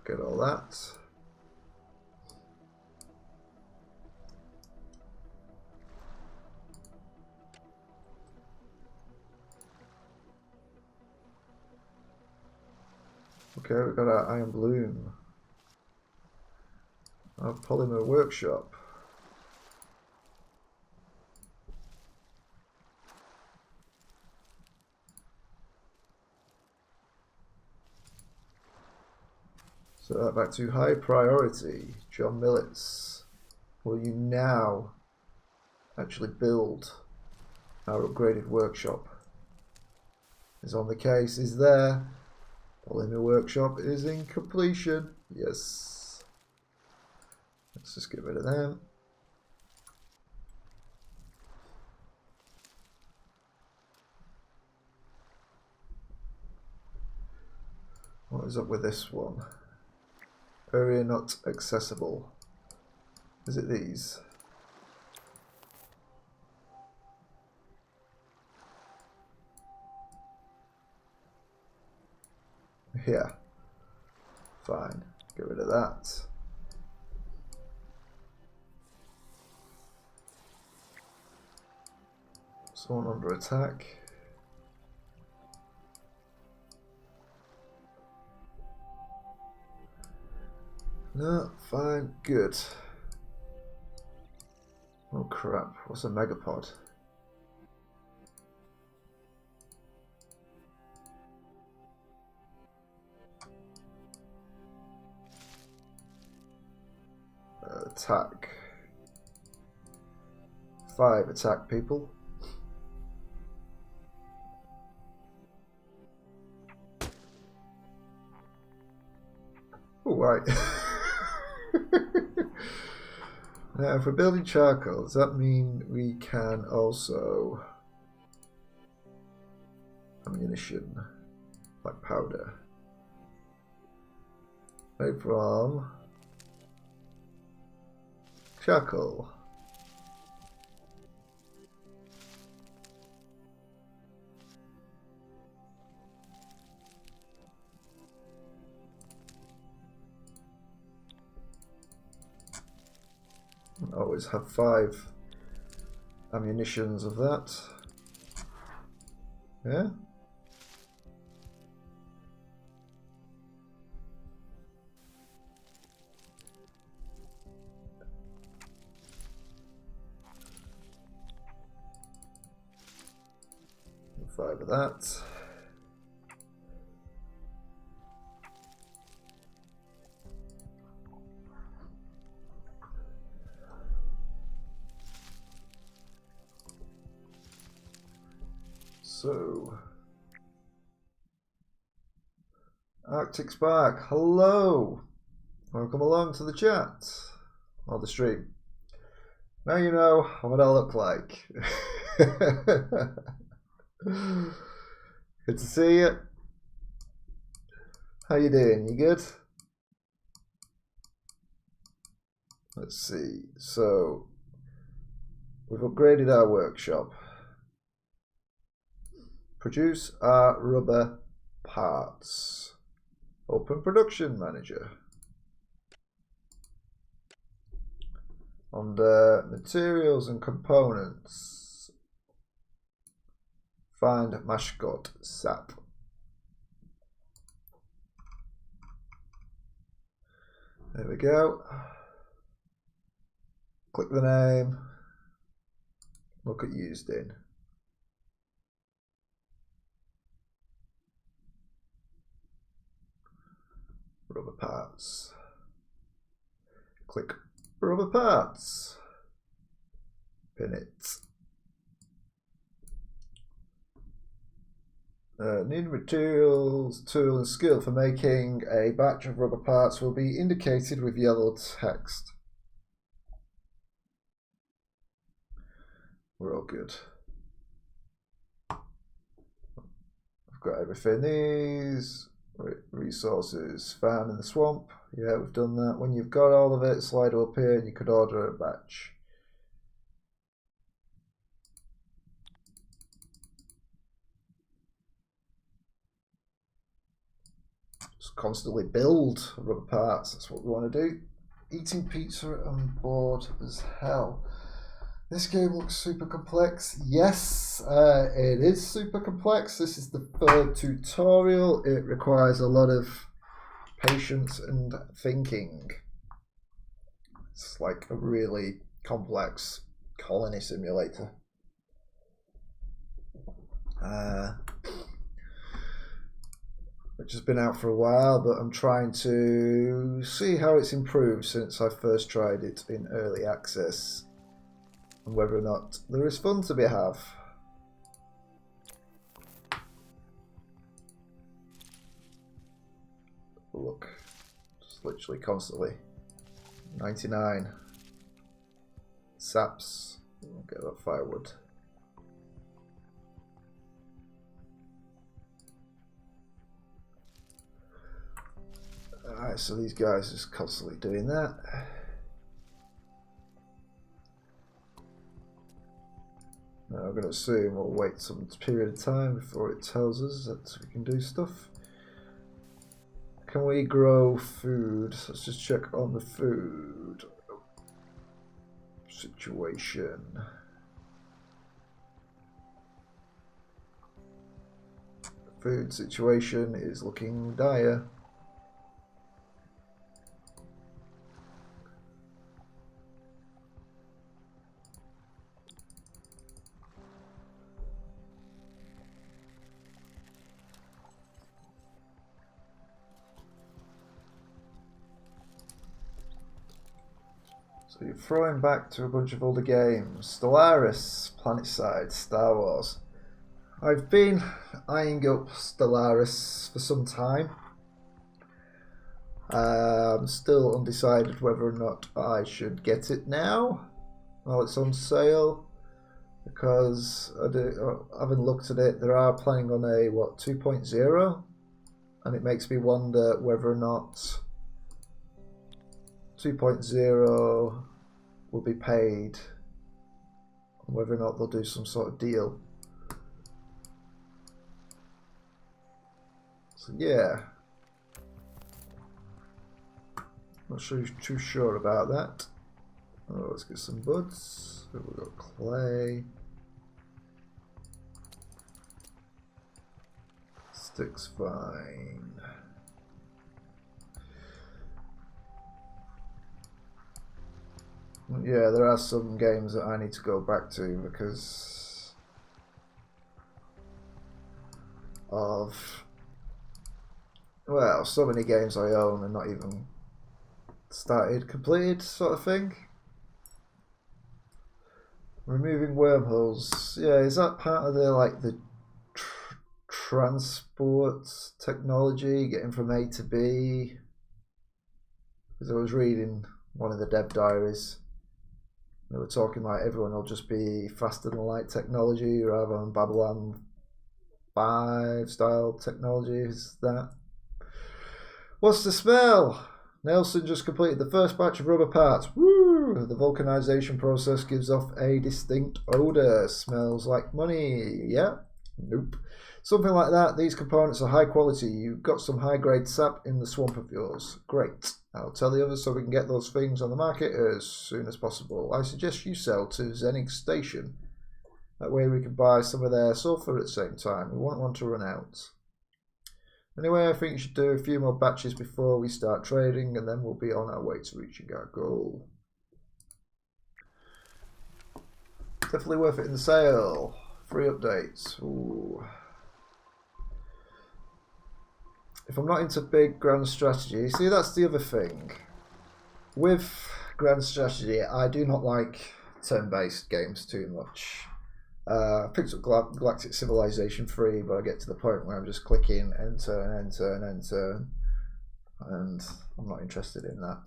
Get all that. Okay, we've got our iron bloom. Our polymer workshop. So that back to high priority. John Millets. Will you now actually build our upgraded workshop? Is on the case, is there. Polymer workshop is in completion. Yes. Let's just get rid of them. What is up with this one? Area not accessible. Is it these? Yeah. Fine. Get rid of that. Someone under attack. No, fine, good. Oh crap, what's a megapod? attack. 5 attack, people. Oh, right. Now, if we're building charcoal, does that mean we can also ammunition, like powder, made from charcoal? Always have 5 ammunitions of that. Yeah. And 5 of that. So, Arctic Spark, hello! Welcome along to the chat, or the stream. Now you know what I look like. Good to see you. How you doing? You good? Let's see. So, we've upgraded our workshop. Produce our rubber parts. Open production manager. Under materials and components, find mascot sap. There we go. Click the name. Look at used in. Rubber parts. Click rubber parts. Pin it. Need materials, tool and skill for making a batch of rubber parts will be indicated with yellow text. We're all good. I've got everything. These resources found in the swamp. Yeah, we've done that. When you've got all of it, slide will appear and you could order a batch. Just constantly build rubber parts. That's what we want to do. Eating pizza on board as hell. This game looks super complex. Yes, it is super complex. This is the 3rd tutorial. It requires a lot of patience and thinking. It's like a really complex colony simulator. Which has been out for a while, but I'm trying to see how it's improved since I first tried it in early access. And whether or not there is fun to be had. Look, just literally constantly. 99 saps. We'll get that firewood. Alright, so these guys are just constantly doing that. Now I'm going to assume we'll wait some period of time before it tells us that we can do stuff. Can we grow food? Let's just check on the food situation. Food situation is looking dire. So you're throwing back to a bunch of older games. Stellaris, PlanetSide, Star Wars. I've been eyeing up Stellaris for some time. I'm still undecided whether or not I should get it now while it's on sale, because I haven't looked at it. They are planning on a 2.0, and it makes me wonder whether or not 2.0 will be paid, and whether or not they'll do some sort of deal. So yeah, not too sure about that. Oh, let's get some buds. We've got clay. Sticks fine. Yeah, there are some games that I need to go back to because of, well, so many games I own and not even completed sort of thing. Removing wormholes. Yeah, is that part of the transport technology, getting from A to B? Because I was reading one of the dev diaries. They were talking like everyone will just be faster than light technology rather than Babylon 5 style technology. Is that? What's the smell? Nelson just completed the first batch of rubber parts. Woo! The vulcanization process gives off a distinct odor. Smells like money. Yeah? Nope. Something like that. These components are high quality. You've got some high grade sap in the swamp of yours. Great. I'll tell the others so we can get those things on the market as soon as possible. I suggest you sell to Zenig Station. That way we can buy some of their sulfur at the same time. We won't want to run out. Anyway, I think you should do a few more batches before we start trading, and then we'll be on our way to reaching our goal. Definitely worth it in the sale. Free updates. Ooh. If I'm not into big grand strategy, see, that's the other thing. With grand strategy, I do not like turn-based games too much. I picked up Galactic Civilization 3, but I get to the point where I'm just clicking enter and enter and enter, and I'm not interested in that.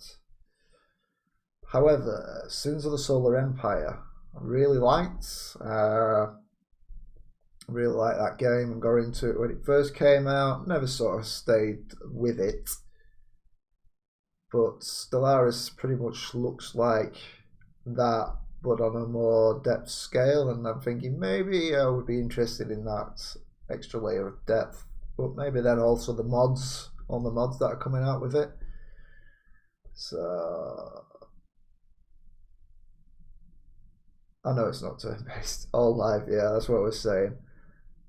However, Sins of the Solar Empire, I really liked. Really like that game and got into it when it first came out. Never sort of stayed with it, but Stellaris pretty much looks like that, but on a more depth scale, and I'm thinking maybe I would be interested in that extra layer of depth, but maybe then also the mods, all the mods that are coming out with it. So I know it's not turn-based, all live, yeah, that's what I was saying.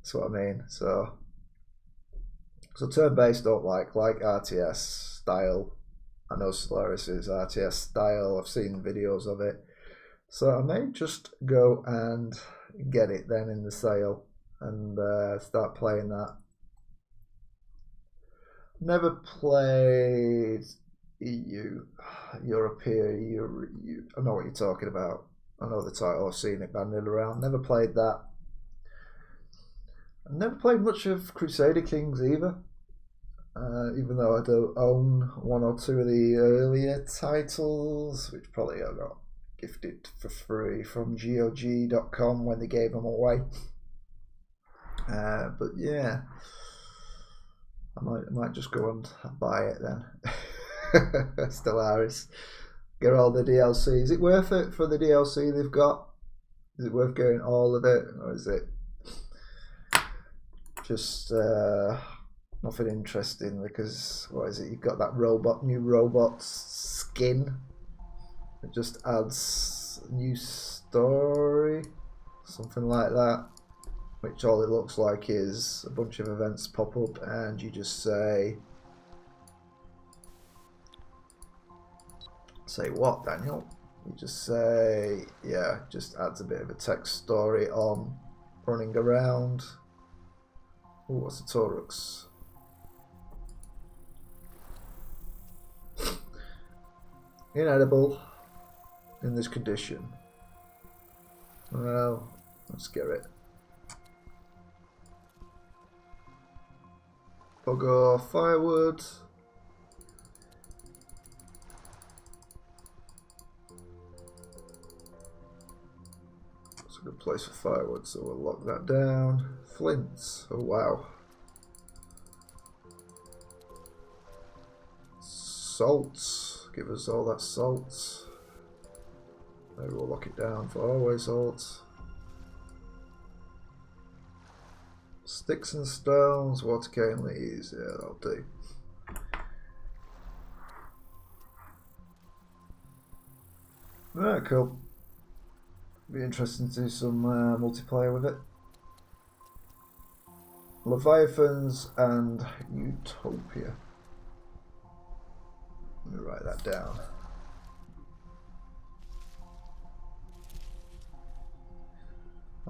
That's what I mean. So turn-based don't like RTS style. I know Stellaris is RTS style. I've seen videos of it. So I may just go and get it then in the sale and start playing that. Never played European. I know what you're talking about. I know the title. I've seen it banded around. Never played that. I never played much of Crusader Kings either, even though I do own one or two of the earlier titles, which probably I got gifted for free from GOG.com when they gave them away. But yeah, I might just go and buy it then. Stellaris. Get all the DLC. Is it worth it for the DLC they've got? Is it worth getting all of it, or is it just nothing interesting? Because what is it? You've got that new robot skin. It just adds a new story, something like that. Which all it looks like is a bunch of events pop up, and you just say what, Daniel? You just say, yeah, just adds a bit of a text story on running around. Ooh, what's a Torux? Inedible. in this condition? Well, let's get it. Bugger firewood. It's a good place for firewood, so we'll lock that down. Flints. Oh wow. Salts. Give us all that salt. Maybe we'll lock it down for always salt. Sticks and stones, water cane leaves. Yeah, that'll do. Right, cool. Be interesting to do some multiplayer with it. Leviathans and Utopia. Let me write that down.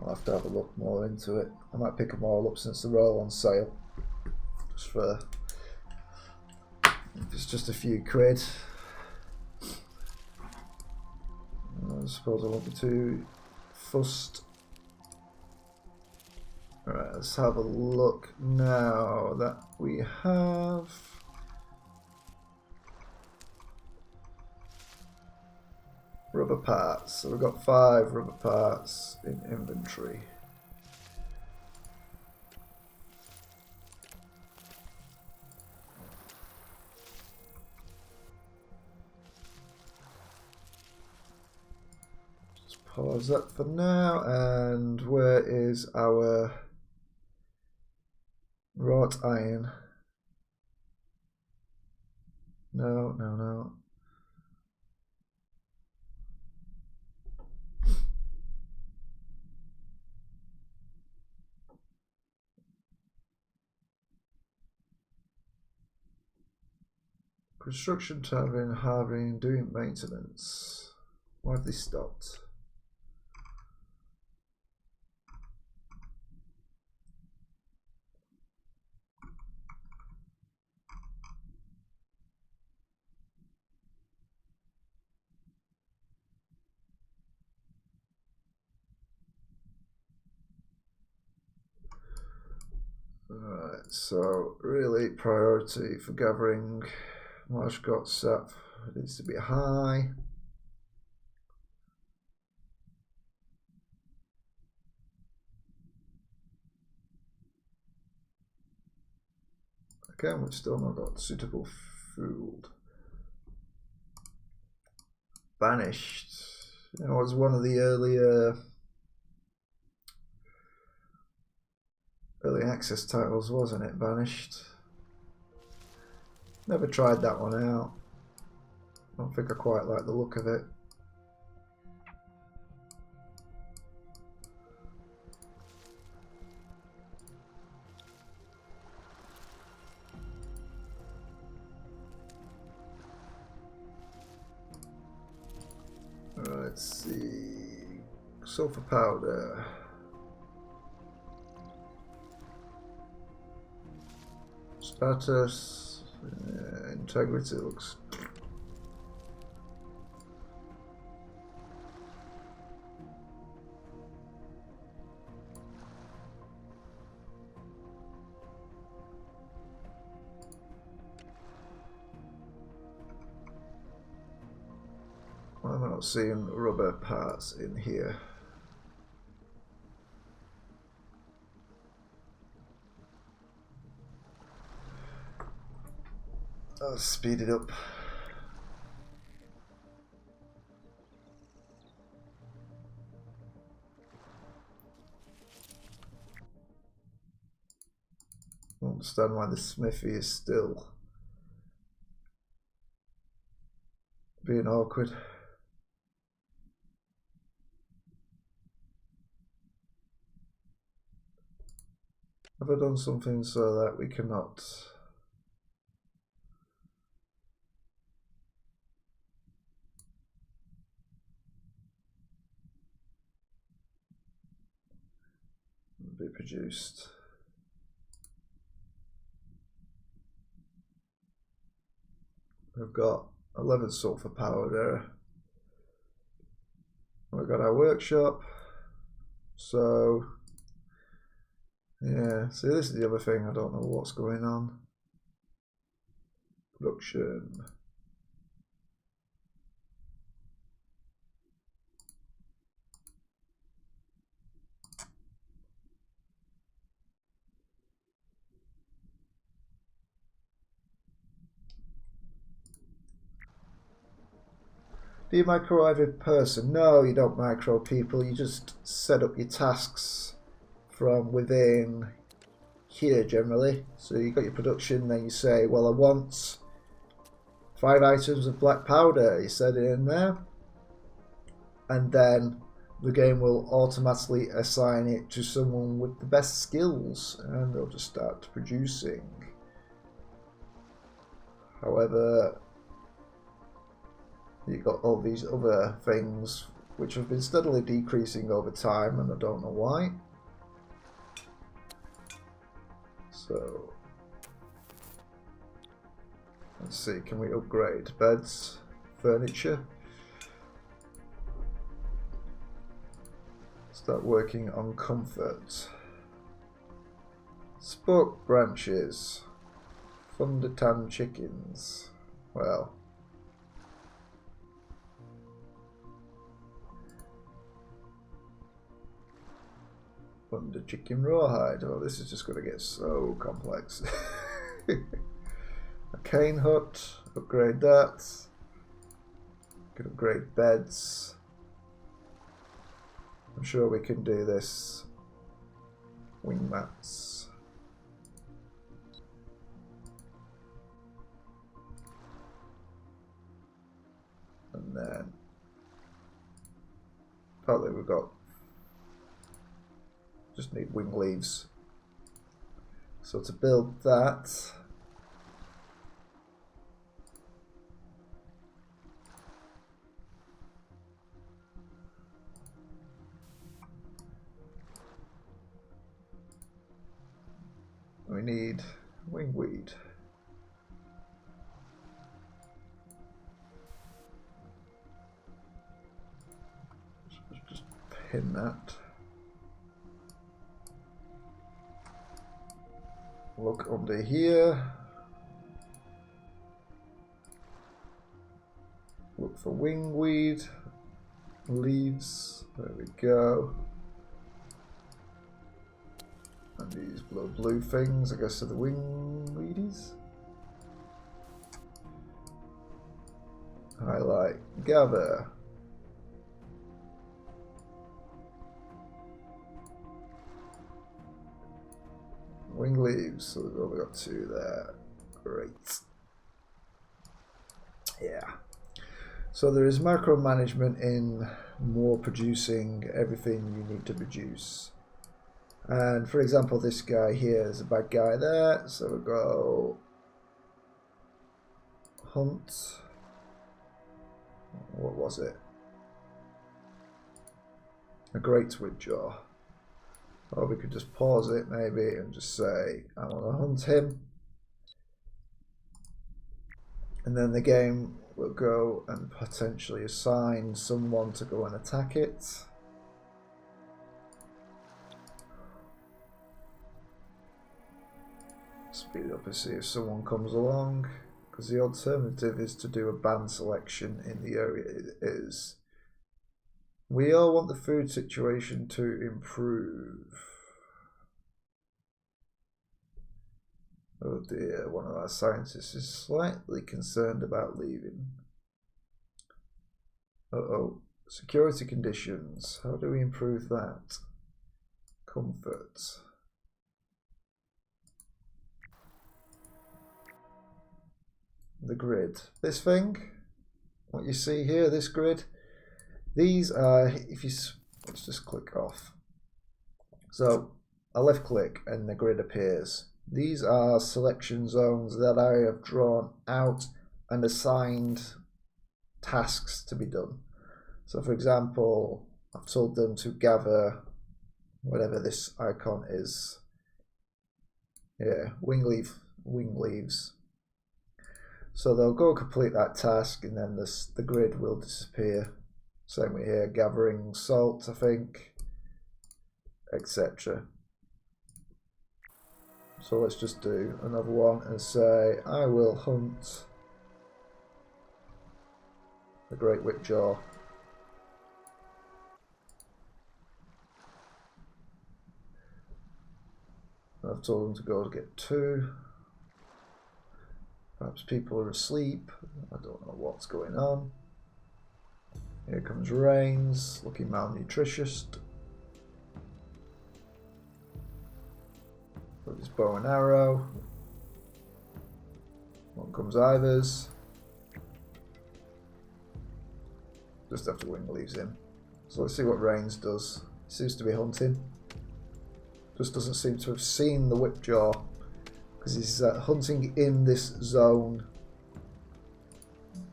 I'll have to have a look more into it. I might pick them all up since they're all on sale. Just for, if it's just a few quid. I suppose I won't be too fussed. Alright, let's have a look now that we have rubber parts. So we've got 5 rubber parts in inventory. Just pause that for now. And where is our wrought iron? No, no, no. Construction tavern, harvesting, doing maintenance. Why have they stopped? Alright, so really priority for gathering marsh got sap needs to be high. Again, we've still not got suitable food. Banished. You know, it was one of the early access titles, wasn't it? Banished. Never tried that one out. I don't think I quite like the look of it. Let's see. Sulfur powder. Status. Integrity looks. Why am I not seeing rubber parts in here? I'll speed it up. I don't understand why the smithy is still being awkward. Have I done something so that we cannot? Be produced. We've got 11 sulfur powder. got our workshop. So yeah, see, this is the other thing. I don't know what's going on. Production. Do you micro every person? No, you don't micro people. You just set up your tasks from within here generally. So you got your production, then you say, well, I want 5 items of black powder. You set it in there, and then the game will automatically assign it to someone with the best skills, and they'll just start producing. However, you've got all these other things which have been steadily decreasing over time, and I don't know why. So let's see, can we upgrade beds, furniture? Start working on comfort. Spoke branches. Thundertan chickens. Well, Thunder chicken rawhide. Oh, this is just going to get so complex. A cane hut. Upgrade that. Can upgrade beds. I'm sure we can do this. Wing mats. And then probably we've got just need wing leaves. So to build that, we need wingweed. Just pin that. Look under here. Look for wingweed. Leaves. There we go. And these blue things, I guess, are the wingweedies. Highlight. Gather. Wing leaves, so we've only got 2 there. Great. Yeah. So there is micromanagement in more producing everything you need to produce. And for example, this guy here is a bad guy there, so we'll go hunt. What was it? A great woodjaw. Or we could just pause it maybe and just say, I want to hunt him. And then the game will go and potentially assign someone to go and attack it. Speed up and see if someone comes along. Because the alternative is to do a band selection in the area it is. We all want the food situation to improve. Oh dear, one of our scientists is slightly concerned about leaving. Uh-oh. Security conditions. How do we improve that? Comfort. The grid. This thing, what you see here, this grid, these are, if you, let's just click off. So I left click and the grid appears. These are selection zones that I have drawn out and assigned tasks to be done. So for example, I've told them to gather whatever this icon is. Yeah, wing leaves. So they'll go complete that task and then the grid will disappear. Same with here, gathering salt, I think, etc. So let's just do another one and say, I will hunt the great whipjaw. I've told them to go to get 2. Perhaps people are asleep. I don't know what's going on. Here comes Rains, looking malnutritious. With his bow and arrow. On comes Ivers. Just after Wing leaves him. So let's see what Rains does. He seems to be hunting. Just doesn't seem to have seen the whipjaw because he's hunting in this zone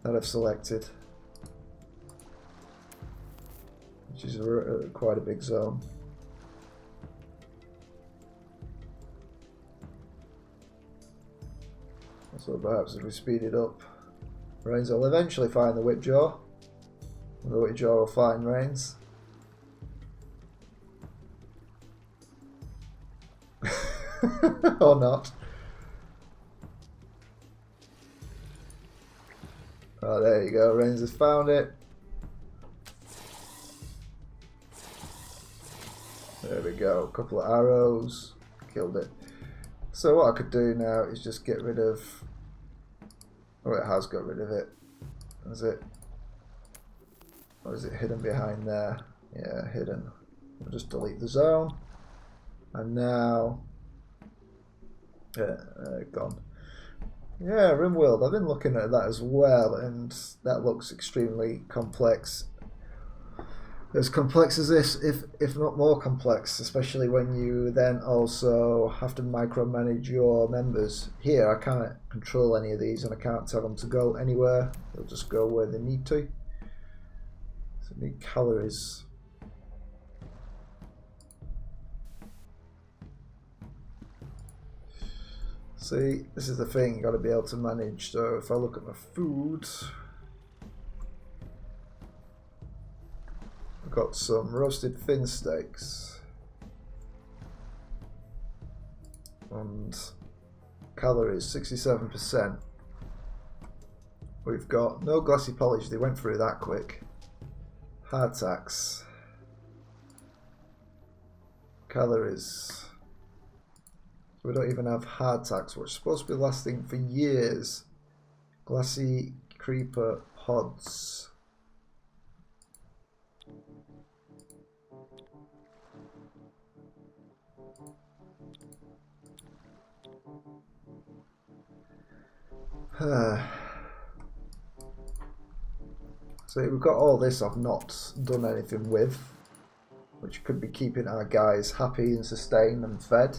that I've selected, which is quite a big zone. So perhaps if we speed it up, Rains will eventually find the whipjaw, and the whipjaw will find Rains. Or not. Oh, there you go. Rains has found it. There we go. A couple of arrows. Killed it. So what I could do now is just get rid of... Oh, it has got rid of it. Is it? Or is it hidden behind there? Yeah, hidden. We'll just delete the zone. And now... gone. Yeah, RimWorld. I've been looking at that as well, and that looks extremely complex. As complex as this, if not more complex, especially when you then also have to micromanage your members. Here, I can't control any of these, and I can't tell them to go anywhere. They'll just go where they need to. So need calories. See, this is the thing, you got to be able to manage. So if I look at my food, I've got some roasted fin steaks and calories 67%. We've got no glassy polish, they went through that quick. Hardtacks, calories. We don't even have hardtacks, which are supposed to be lasting for years. Glassy creeper pods. So we've got all this I've not done anything with, which could be keeping our guys happy and sustained and fed.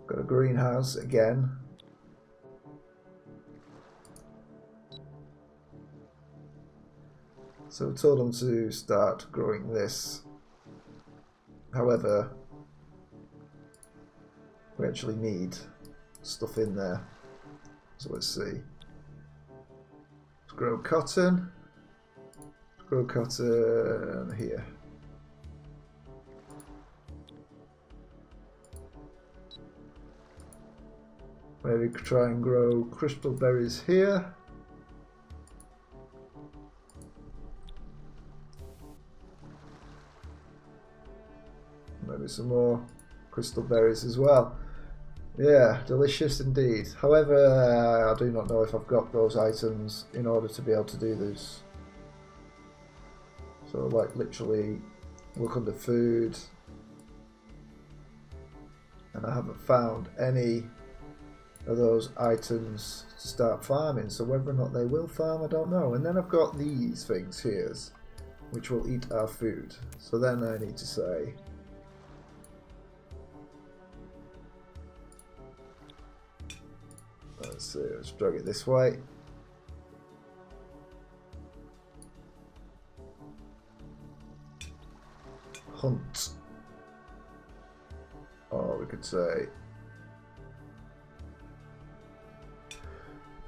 Got a greenhouse again. So we told them to start growing this. However, we actually need stuff in there. So let's see. Let's grow cotton. Let's grow cotton here. Maybe try and grow crystal berries here. Maybe some more crystal berries as well. Yeah, delicious indeed. However, I do not know if I've got those items in order to be able to do this. So like literally look under food. And I haven't found any of those items to start farming, so whether or not they will farm I don't know. And then I've got these things here which will eat our food, so then I need to say let's see, let's drag it this way. Hunt, or we could say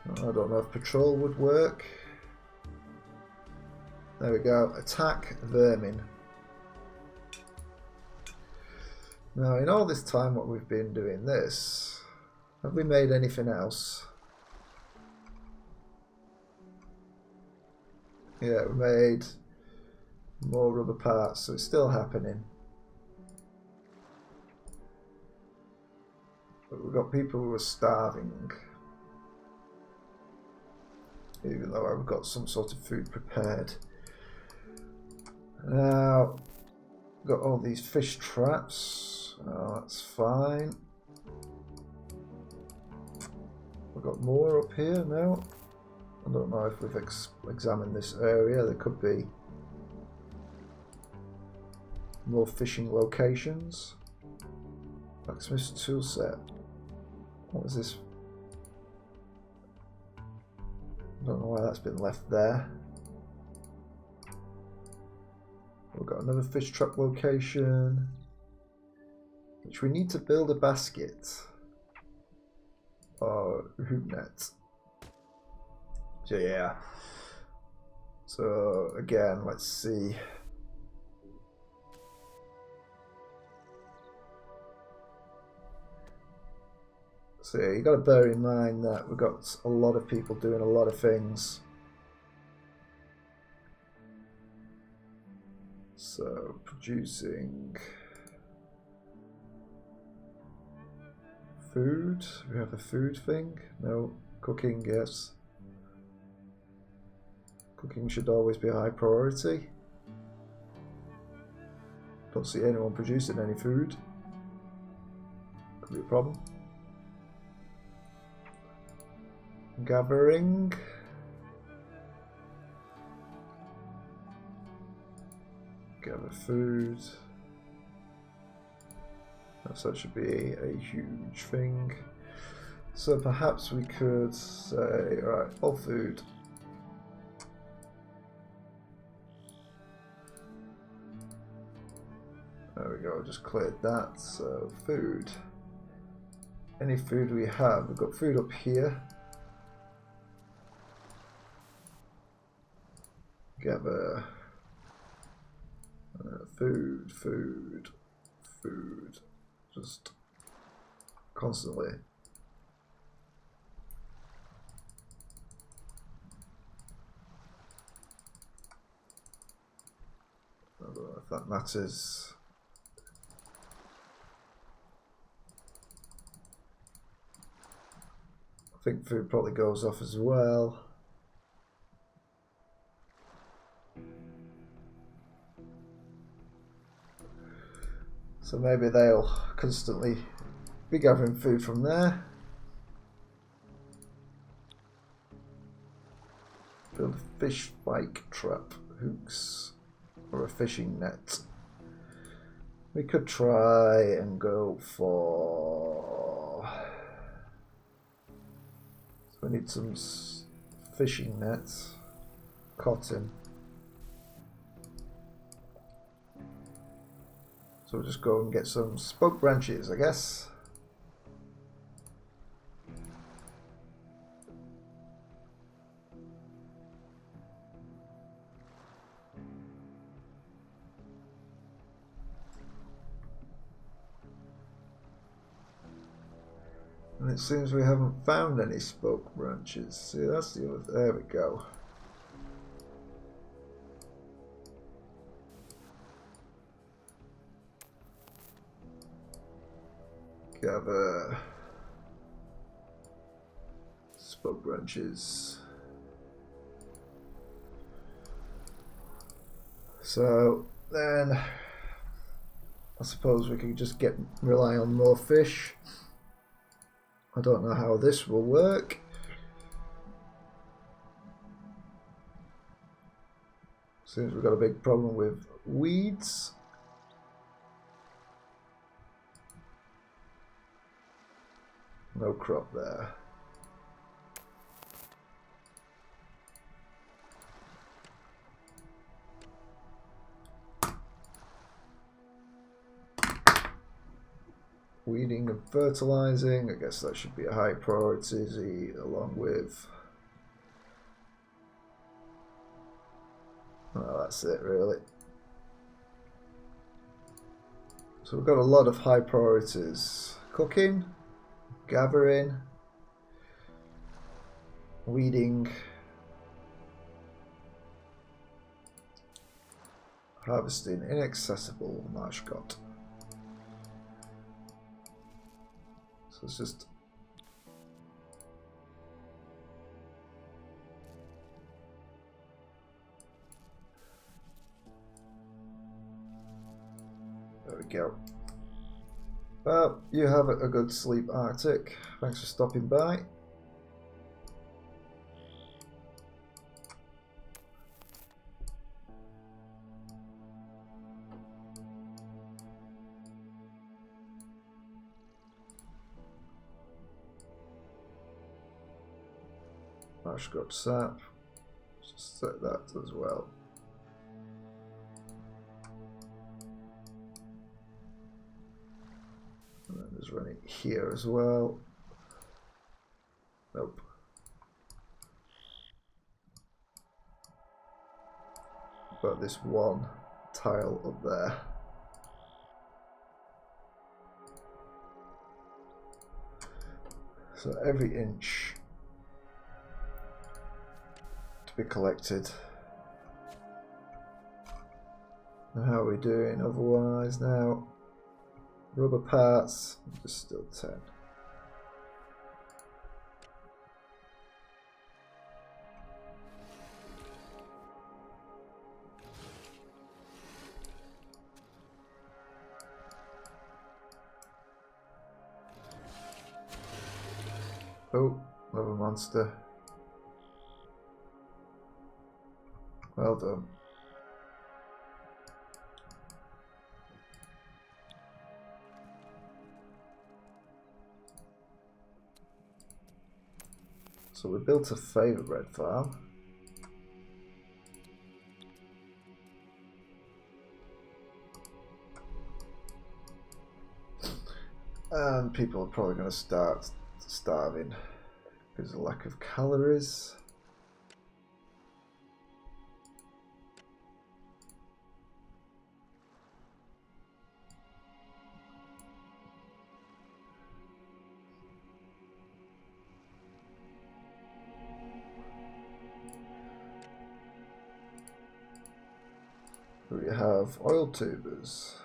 I don't know if patrol would work. There we go. Attack vermin. Now, in all this time what we've been doing this, have we made anything else? Yeah, we made more rubber parts, so it's still happening. But we've got people who are starving. Even though I've got some sort of food prepared. Now, we've got all these fish traps. Oh, that's fine. We've got more up here now. I don't know if we've examined this area. There could be more fishing locations. Blacksmith's tool set. What is this? I don't know why that's been left there. We've got another fish trap location, which we need to build a basket or hoop net. So yeah. So again, let's see. So yeah, you got to bear in mind that we've got a lot of people doing a lot of things. So producing food. We have a food thing. No. Cooking, yes. Cooking should always be a high priority. Don't see anyone producing any food. Could be a problem. Gathering. Gather food. So that should be a huge thing. So perhaps we could say, right, all food. There we go, just cleared that. So food. Any food we have, we've got food up here. Gather food, just constantly. I don't know if that matters. I think food probably goes off as well. So maybe they'll constantly be gathering food from there. Build a fish spike trap, hooks, or a fishing net. We could try and go for... So we need some fishing nets, cotton. So we'll just go and get some spoke branches, I guess. And it seems we haven't found any spoke branches. See, that's the other. There we go. Gather spoke branches. So then I suppose we can just rely on more fish. I don't know how this will work. Seems we've got a big problem with weeds. No crop there. Weeding and fertilizing, I guess that should be a high priority along with... Well, that's it really. So we've got a lot of high priorities. Cooking, gathering, weeding, harvesting inaccessible marshcot. So it's just there we go. Well, you have a good sleep, Arctic. Thanks for stopping by. Marshcot sap. Just set that as well. And then there's running here as well. Nope. Got this one tile up there. So every inch to be collected. And how are we doing otherwise now? Rubber parts, just still 10. Oh, another monster. Well done. So we built a favour bread farm. And people are probably going to start starving because of lack of calories. We have oil tubers,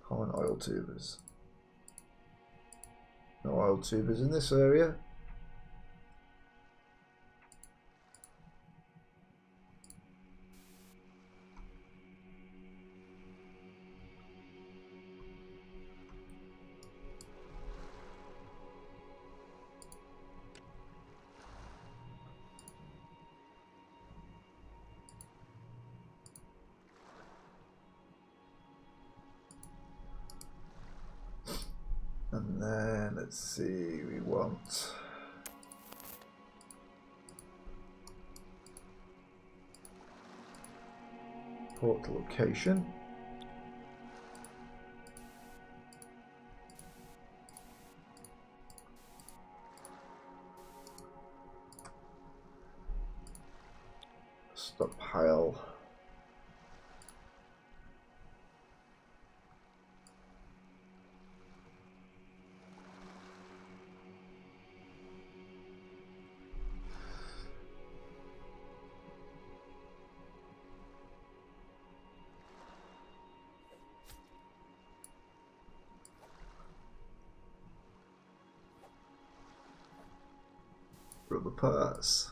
common oil tubers. No oil tubers in this area. And then let's see, we want port location. Stockpile. Rubber parts.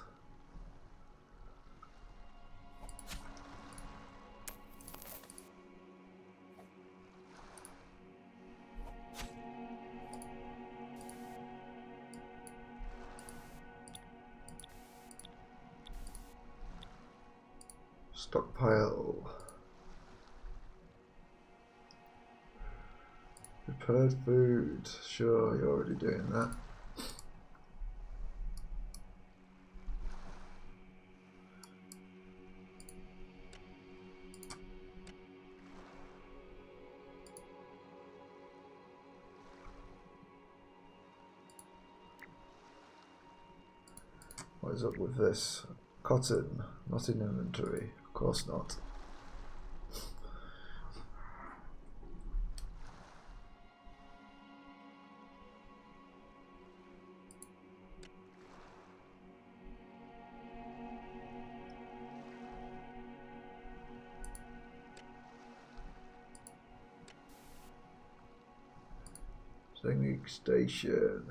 Stockpile. Prepared food. Sure, you're already doing that. What is up with this? Cotton, not in inventory. Of course not. Singing station.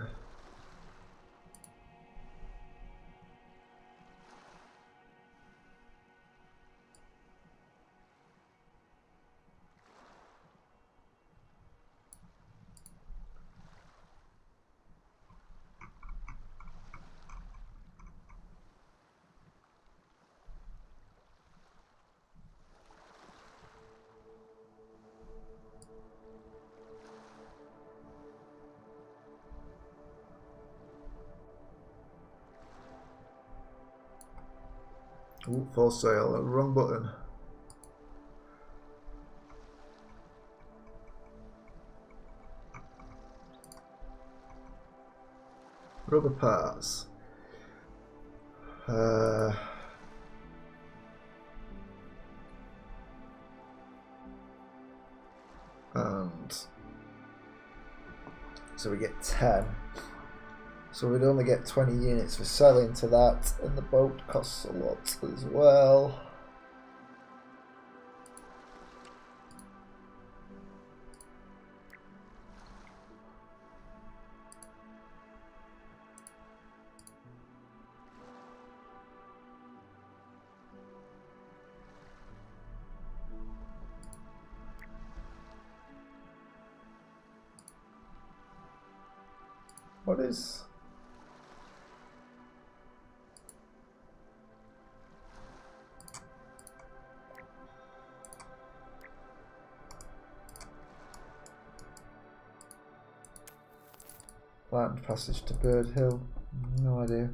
Ooh, for sale. Wrong button. Rubber parts. And so we get 10. So we'd only get 20 units for selling to that, and the boat costs a lot as well. What is... Land passage to Bird Hill? No idea.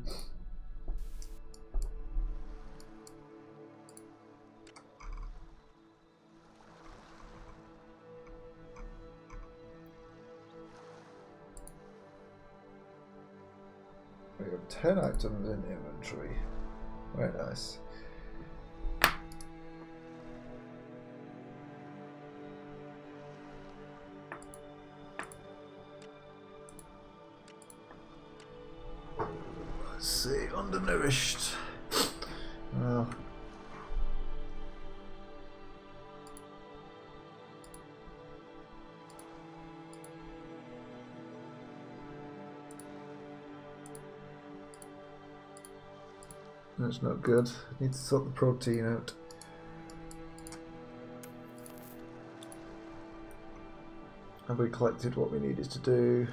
We have 10 items in inventory. Very nice. Let's see, undernourished. Well, that's not good. I need to sort the protein out. Have we collected what we needed to do?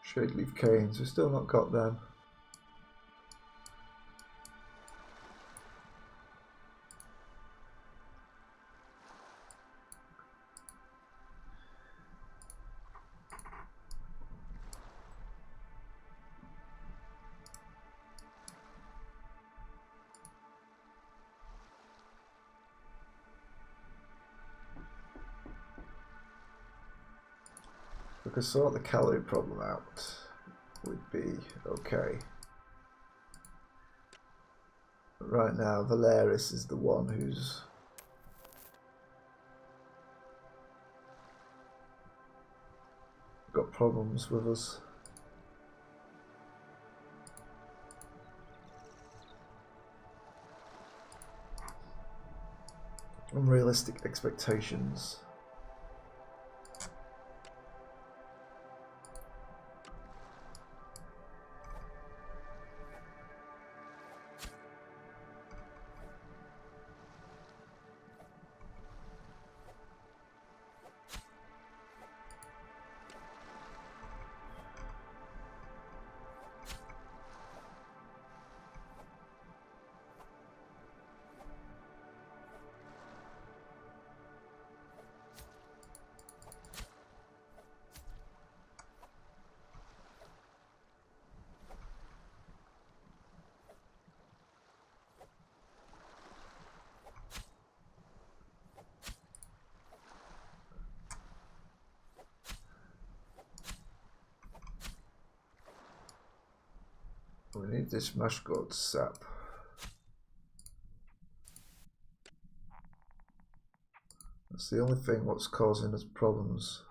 Shade leaf canes, we've still not got them. We could sort the calorie problem out, would be okay. But right now, Valeris is the one who's got problems with us. Unrealistic expectations. we need this MacLeod sap. That's the only thing what's causing us problems.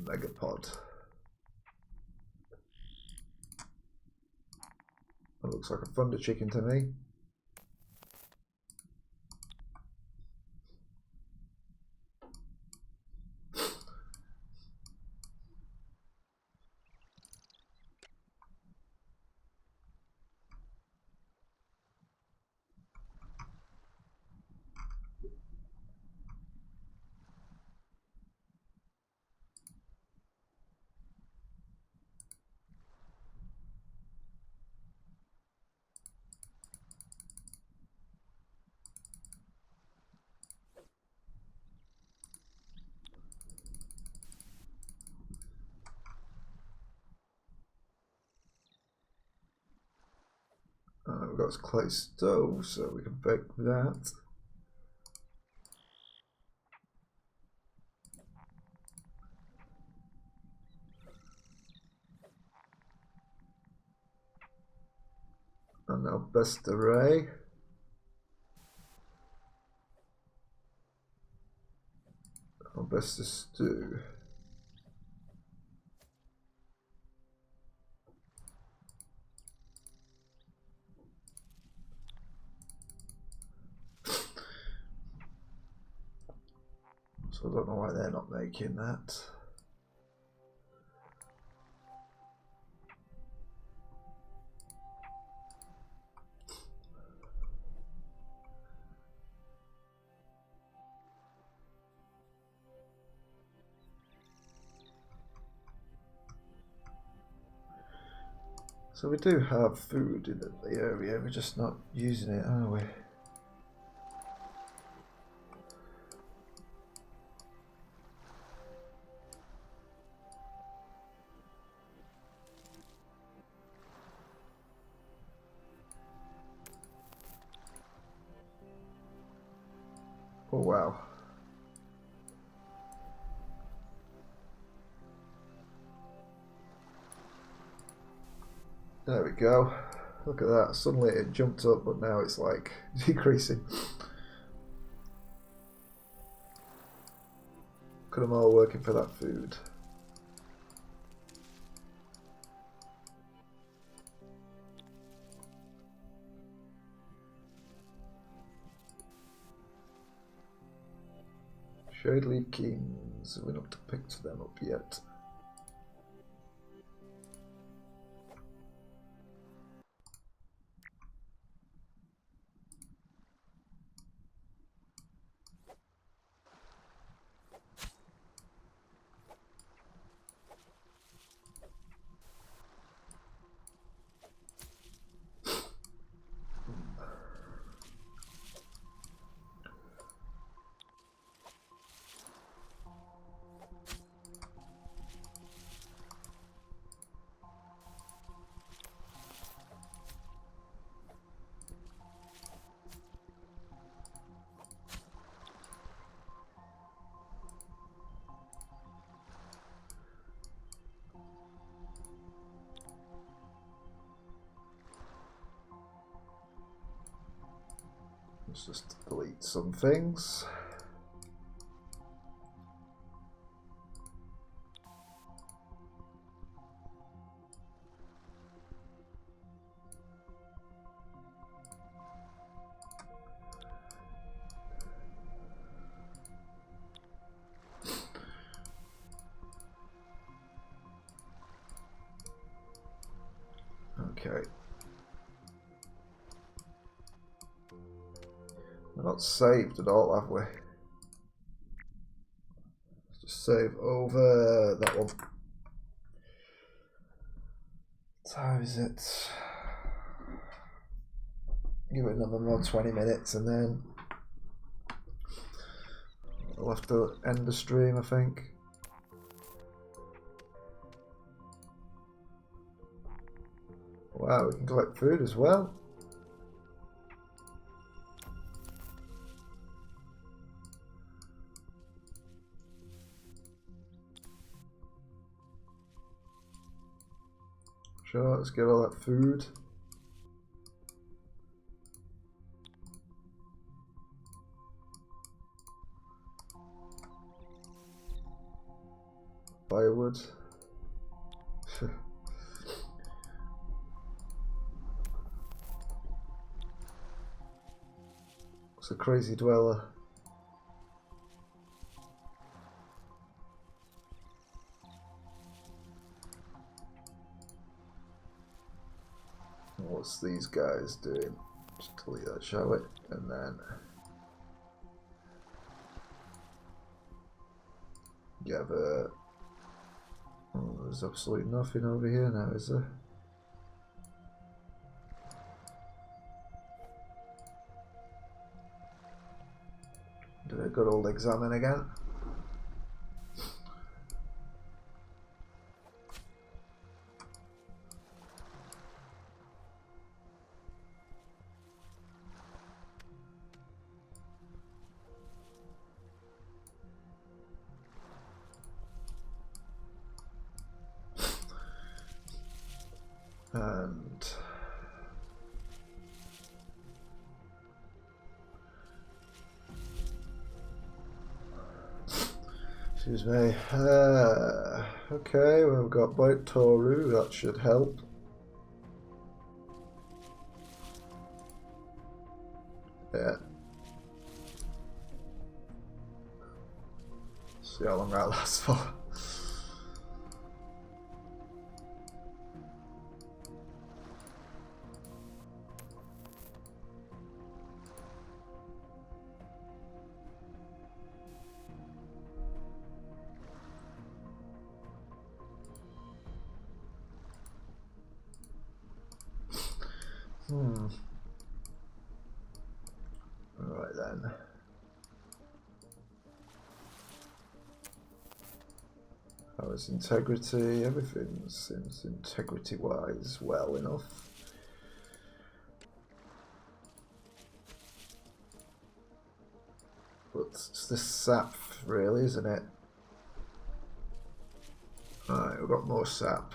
Megapod. That looks like a thunder chicken to me. We've got clay stove, so we can bake that. And now best array. Our best to stew. So I don't know why they're not making that. So we do have food in the area, we're just not using it, are we? Oh wow. There we go. Look at that. Suddenly it jumped up, but now it's like decreasing. Look at them all working for that food. Shade leaf kings. We're not picked them up yet. Let's just delete some things. Okay. We're not saved at all, have we? Let's just save over that one. What time is it? Give it another more 20 minutes and then I'll have to end the stream, I think. Wow, we can collect food as well. Sure, let's get all that food. Firewood. It's a crazy dweller. What's these guys doing? Just delete that, shall we? And then gather. Oh, there's absolutely nothing over here now, is there? Do a good old examine again. And excuse me. Okay, we've got Boat Toru, that should help. Yeah. See how long that lasts for. Alright then. How is integrity? Everything seems integrity wise well enough. But it's this sap really, isn't it? Alright, we've got more sap.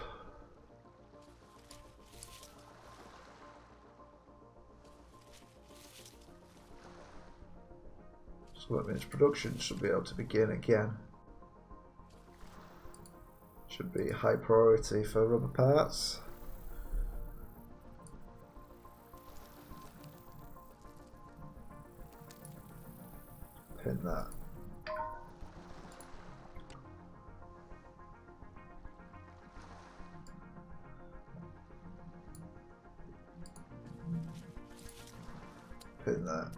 So that means production should be able to begin again. Should be high priority for rubber parts. Pin that. Pin that.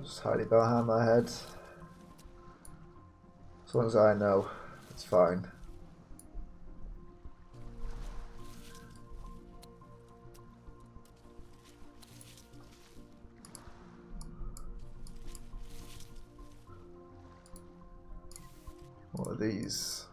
Just hide it behind my head. As long as I know, it's fine. What are these?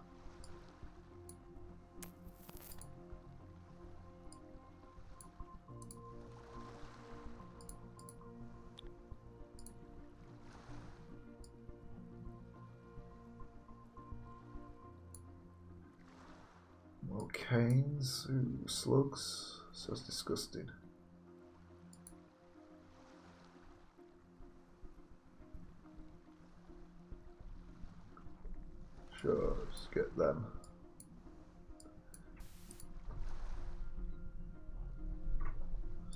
Canes, ooh, slugs, so it's disgusting. Sure, let's get them.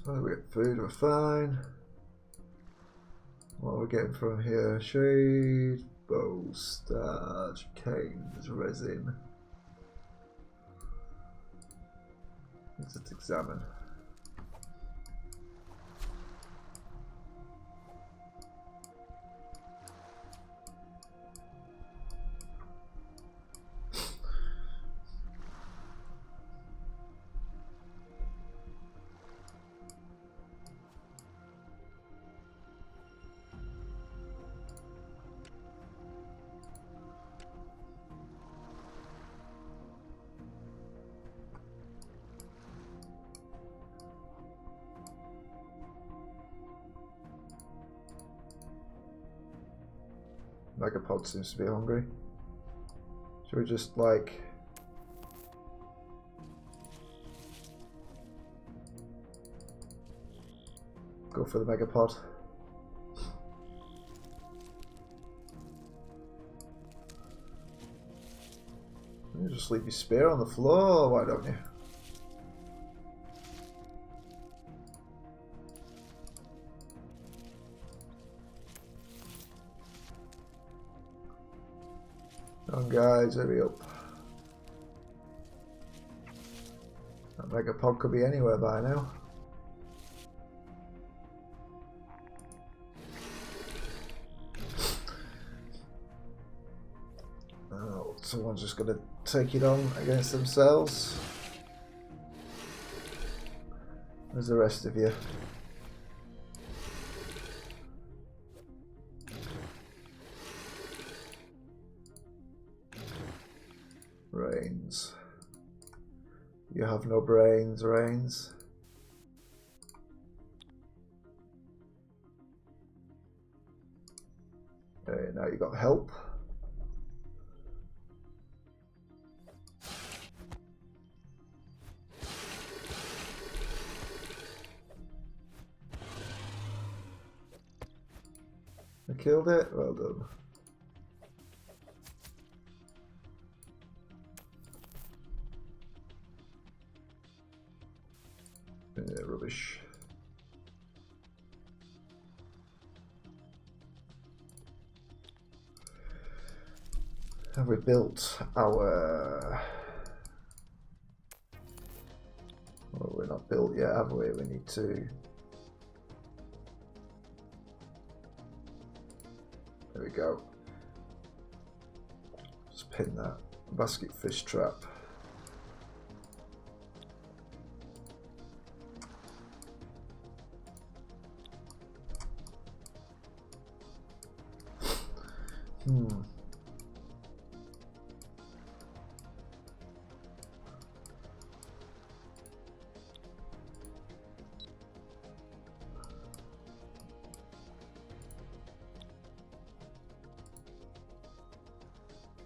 So we get food, we're fine. What are we getting from here? Shade, bow, starch, canes, resin. Let's just examine. Megapod seems to be hungry. Should we just like go for the Megapod? You just leave your spear on the floor, why don't you? Come on guys, hurry up. That Megapod could be anywhere by now. Oh, someone's just gonna take it on against themselves. Where's the rest of you? Brains. You have no brains, Reigns. Okay, now you got help. I killed it. Well done. Yeah, rubbish. Have we built our... Well, we're not built yet, have we? We need to... There we go. Just pin that basket fish trap.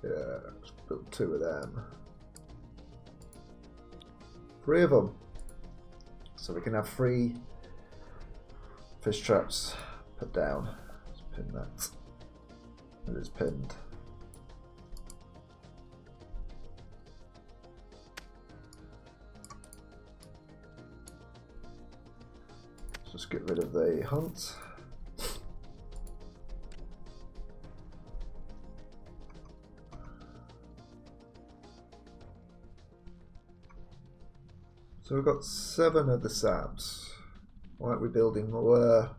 Yeah, let's build 2 of them. 3 of them. So we can have 3 fish traps put down. Let's pin that. It is pinned. Let's just get rid of the hunt. So we've got 7 of the SABs. Why aren't we building more?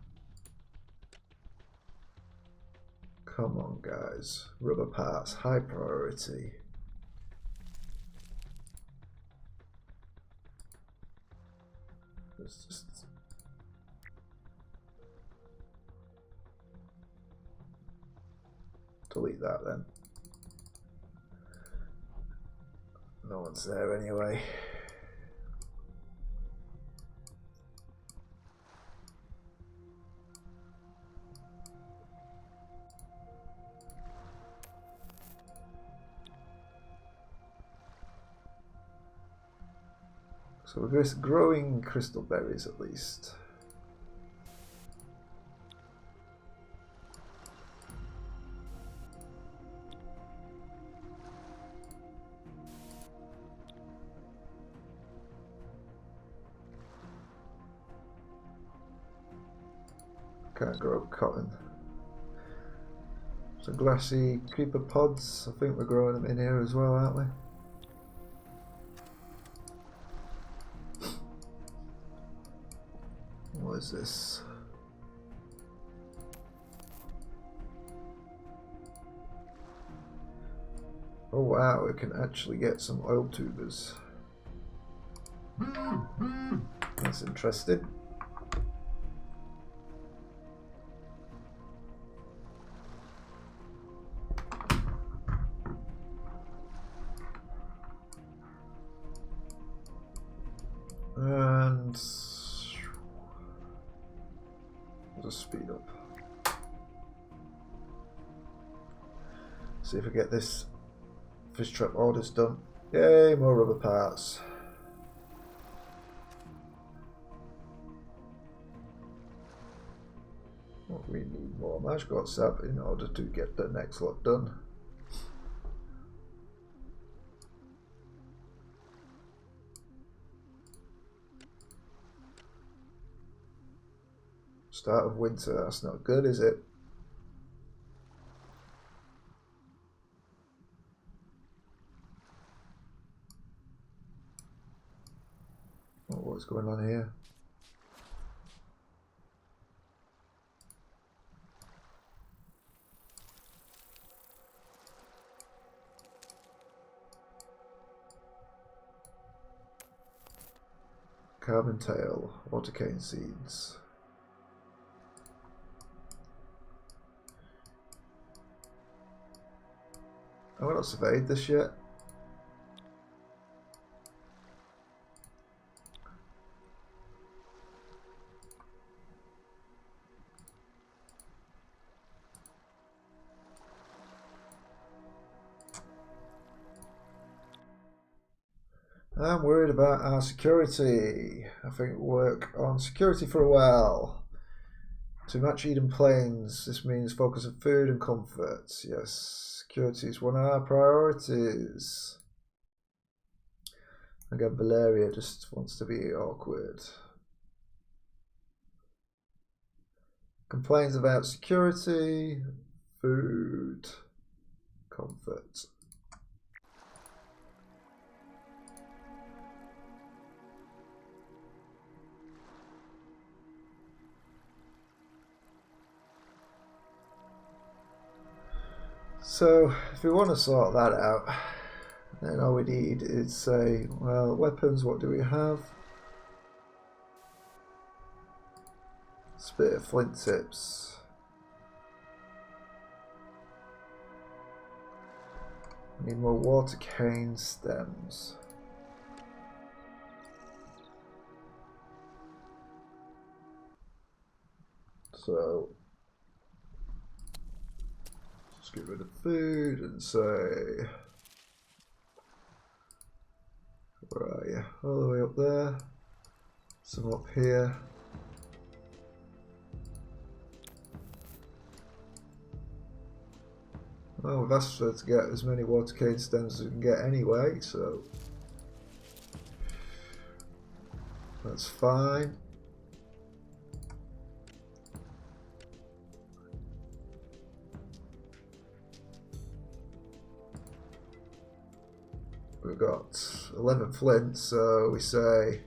Come on guys, rubber parts, high priority. Let's just delete that then. No one's there anyway. So we're just growing crystal berries at least. Can't grow cotton. So glassy creeper pods, I think we're growing them in here as well, aren't we? What is this? Oh wow, we can actually get some oil tubers. That's interesting. And just speed up. See if we get this fish trap orders done. Yay, more rubber parts. Well, we need more Mashgot sap in order to get the next lot done. Start of winter, that's not good, is it? Oh, what's going on here? Carbon tail, water cane seeds. I've not surveyed this yet. I'm worried about our security. I think we'll work on security for a while. To match Eden Plains, this means focus on food and comfort. Yes, security is one of our priorities. Again, Valeria just wants to be awkward. Complains about security, food, comfort. So, if we want to sort that out, then all we need is say, well, weapons, what do we have? Spit of flint tips. We need more water cane stems. So, let's get rid of food and say, where are you? All the way up there. Some up here. Well, we've asked her to get as many water cane stems as we can get anyway, so that's fine. We've got 11 flint, so we say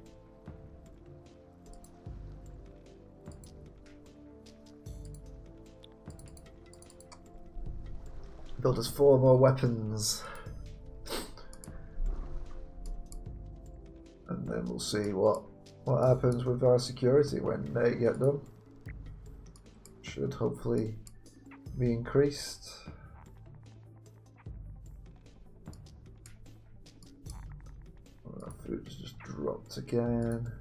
build us 4 more weapons, and then we'll see what happens with our security when they get done. Should hopefully be increased. Our food's just dropped again.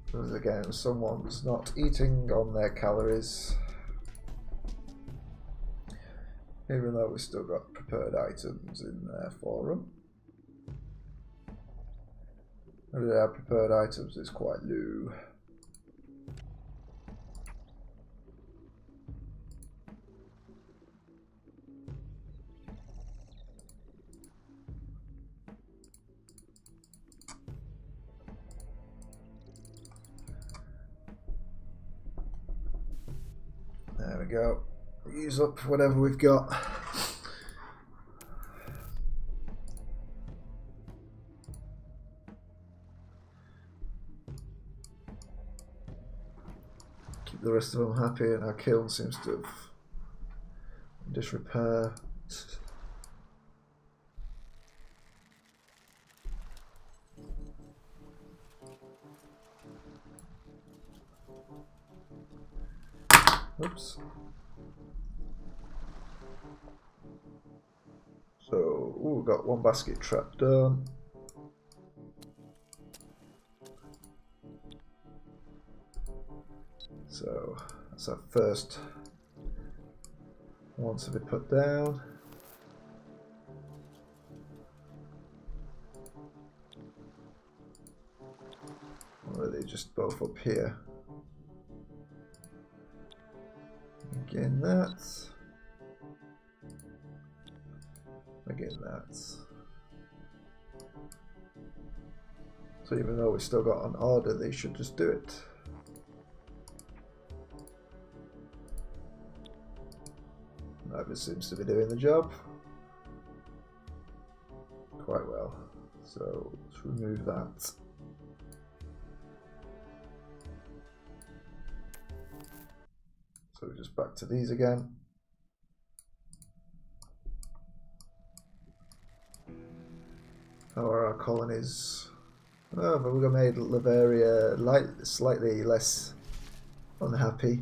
Because again, someone's not eating on their calories. Even though we've still got prepared items in there for them. Our prepared items is quite low. There we go. Use up whatever we've got. Keep the rest of them happy, and our kiln seems to have disrepair. Oops. So, ooh, we've got 1 basket trap done. So, that's our first wants to be put down. Or are they just both up here? Again that. Again that. So even though we still got an order, they should just do it. That seems to be doing the job quite well. So let's remove that. So we're just back to these again. How are our colonies? Oh, but we made Lavaria slightly less unhappy.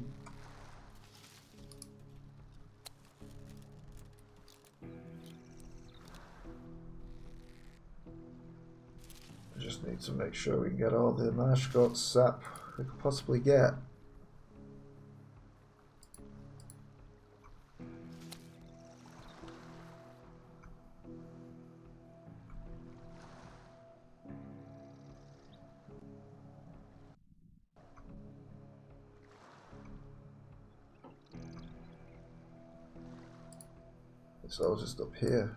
I just need to make sure we can get all the marshgot sap we could possibly get. It's all just up here.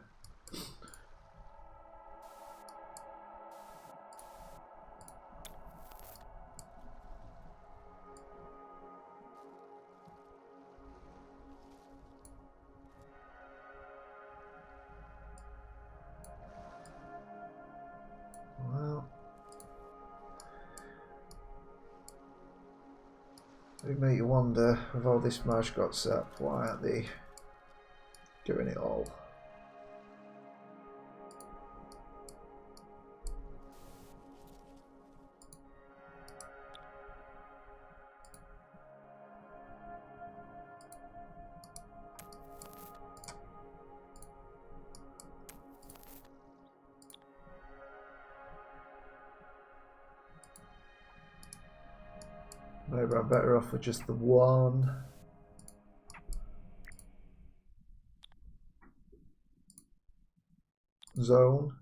Well, it make you wonder, with all this marshgot sap, why aren't they doing it all? Maybe I'm better off with just the one. Zone.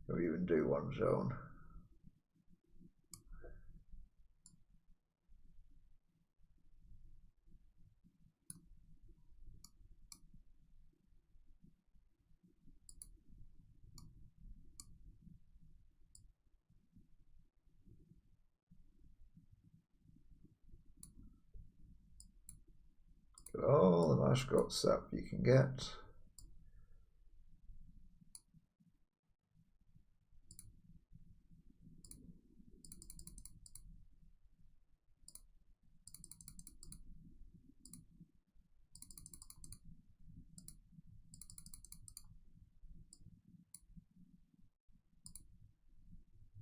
Or even do one zone. Get all the marshgot sap you can get.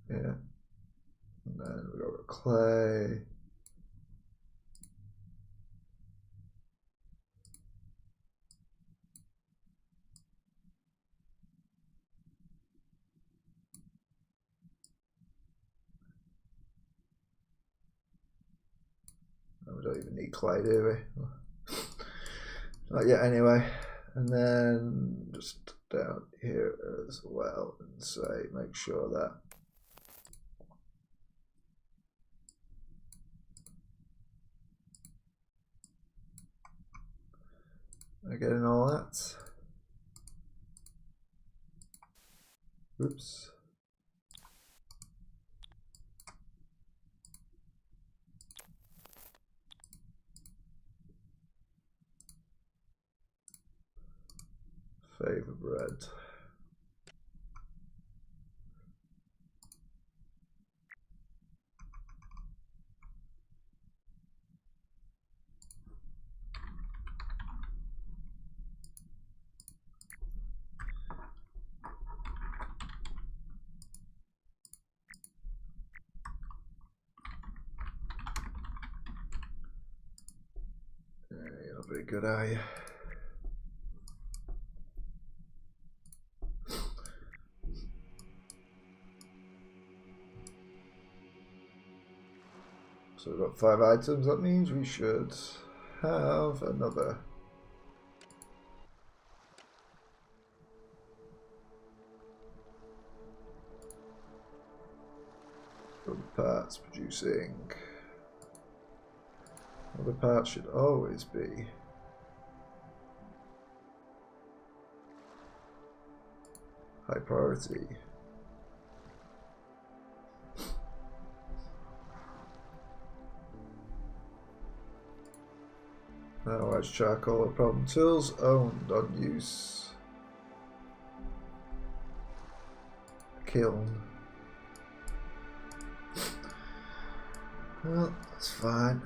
Yeah. And then we got clay. We don't even need clay, do we? Not yet, anyway. And then just down here as well, and say, make sure that I'm getting all that. Oops. Favor bread. You're not very good, are you? So we've got 5 items. That means we should have another. Other parts producing. Other parts should always be. High priority. Now edge charcoal or problem tools owned on use. Kiln. Well, that's fine.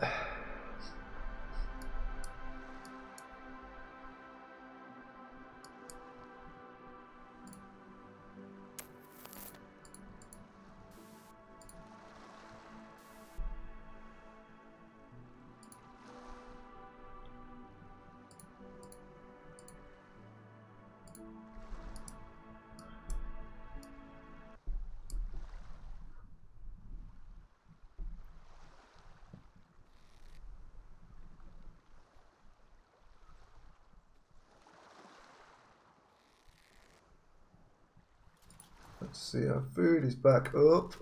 Let's see, our food is back up.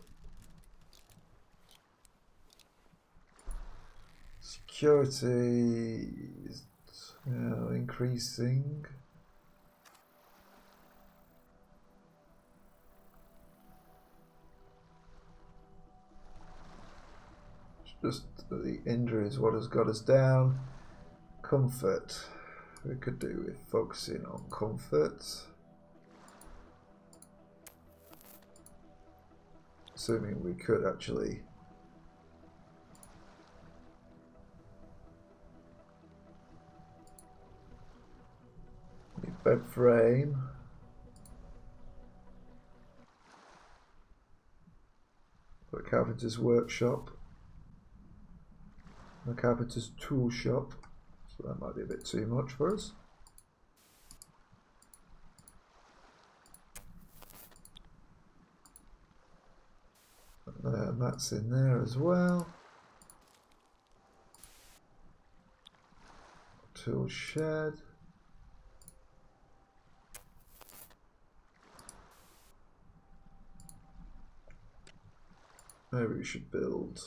Security is increasing. Just the injury is what has got us down. Comfort. We could do with focusing on comfort. Assuming we could actually bed frame. A carpenter's workshop. A carpenter's tool shop. So that might be a bit too much for us. And that's in there as well. Tool shed. Maybe we should build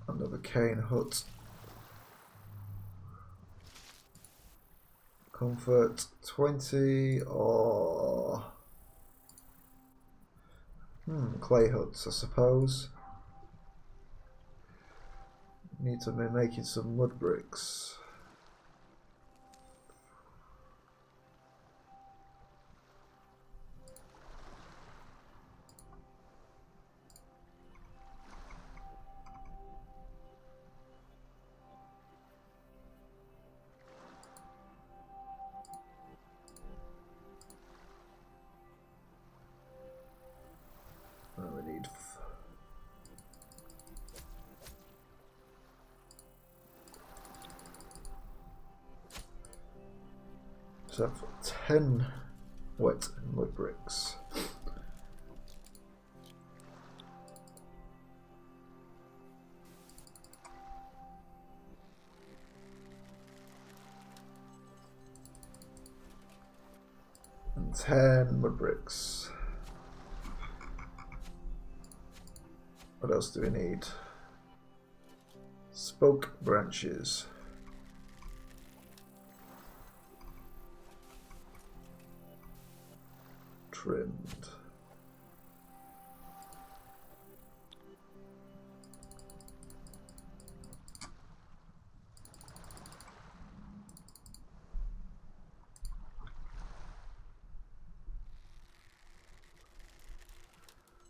another cane hut. Comfort 20 or clay huts, I suppose. Need to be making some mud bricks. We need so 10 wet mud bricks. And 10 mud bricks. What else do we need? Spoke branches. Trimmed.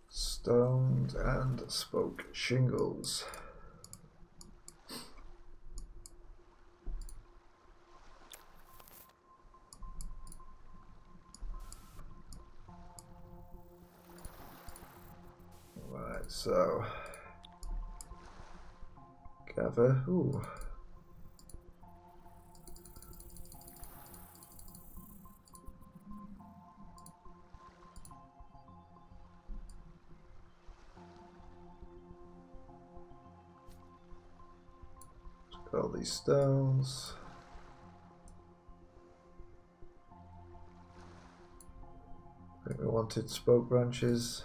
Stoned and spoke shingles. Right, so gather. Ooh. Got all these stones. I think we wanted spoke branches.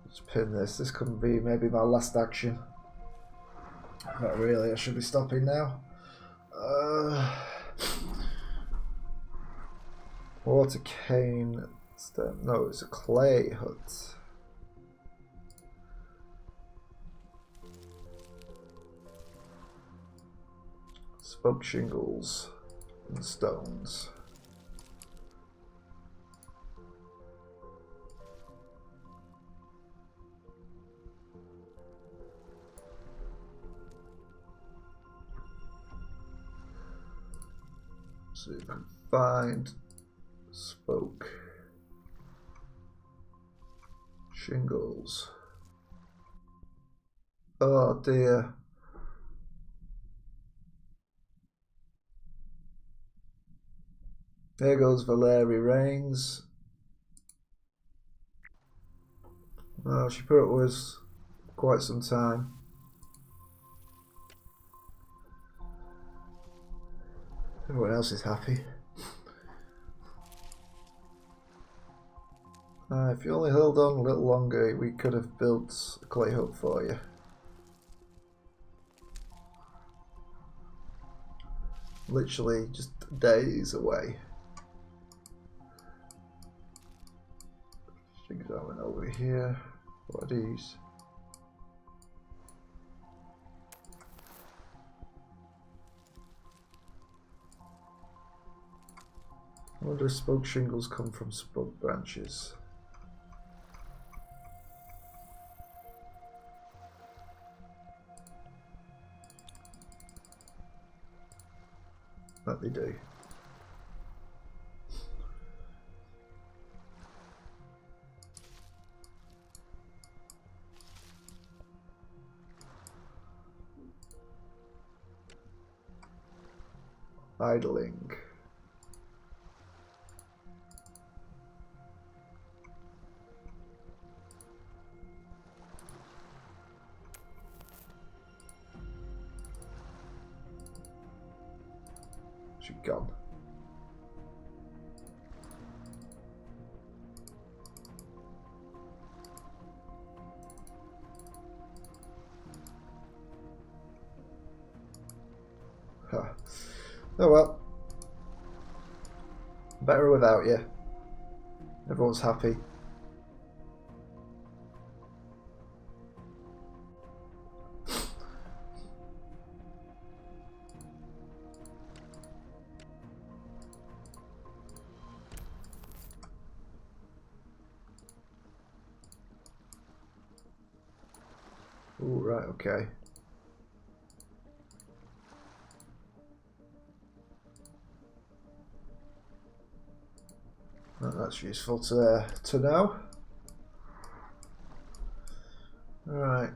Let's pin this. This could be maybe my last action. Not really, I should be stopping now. Water cane stone. No, it's a clay hut. Spoke shingles and stones. So you can find spoke shingles. Oh dear. There goes Valerie Rains. Oh, she put up with us quite some time. Everyone else is happy. If you only held on a little longer, we could have built a clay hut for you. Literally just days away. Examine over here. What are these? I wonder if spoke shingles come from spoke branches. That they do. Idling. She gone. Huh. Oh well. Better without you. Everyone's happy. Ooh, right, okay. Well, that's useful to know. Alright.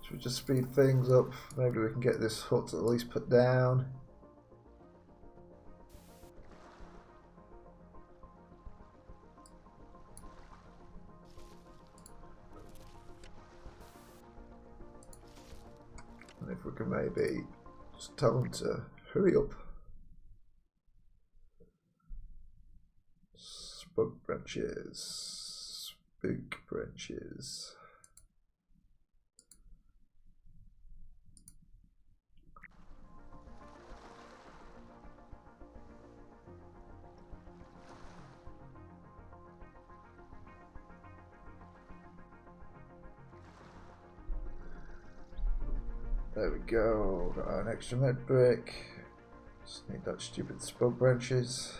Should we just speed things up? Maybe we can get this hut at least put down. And if we can maybe just tell them to hurry up. Spoke branches. Big branches. There we go, got an extra med brick. Just need that stupid spoke branches.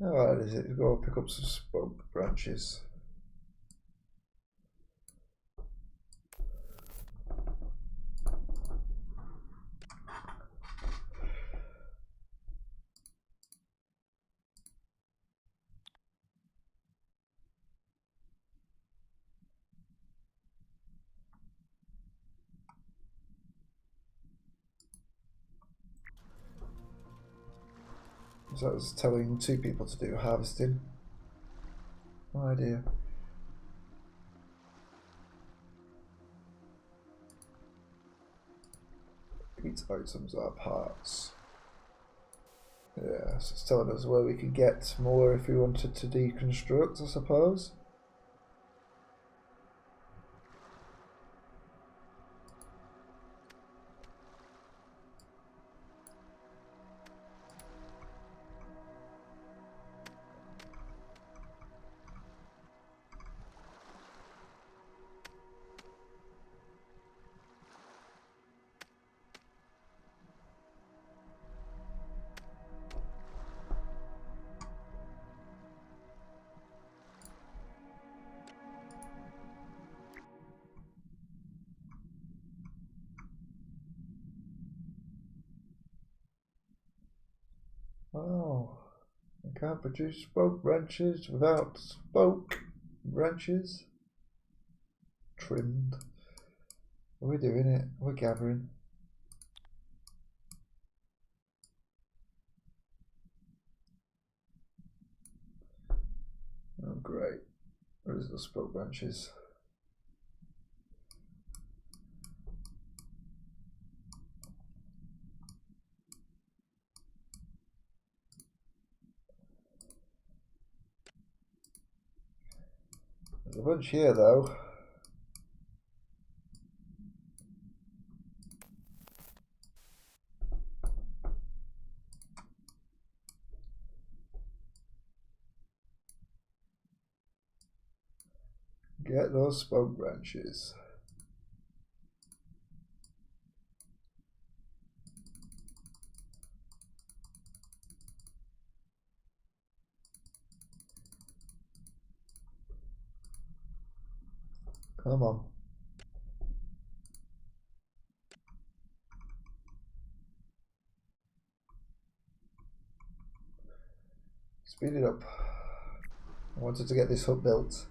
How hard is it? Go pick up some spoke branches. So I was telling 2 people to do harvesting. No idea. Each items are parts. Yeah, so it's telling us where we could get more if we wanted to deconstruct, I suppose. Oh, I can't produce spoke branches without spoke branches. Trimmed. We're doing it. We're gathering. Oh, great. Where's the spoke branches? There's a bunch here, though. Get those spoke branches. Come on. Speed it up. I wanted to get this hut built.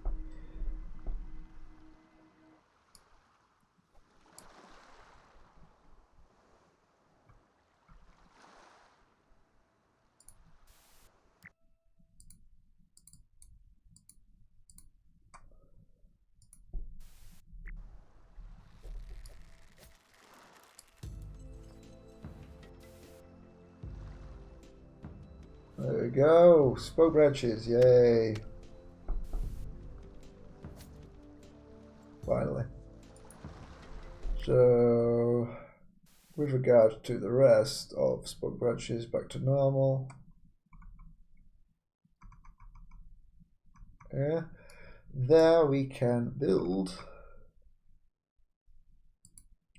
There we go. Spoke branches. Yay. Finally. So, with regard to the rest of spoke branches, back to normal. Yeah. There we can build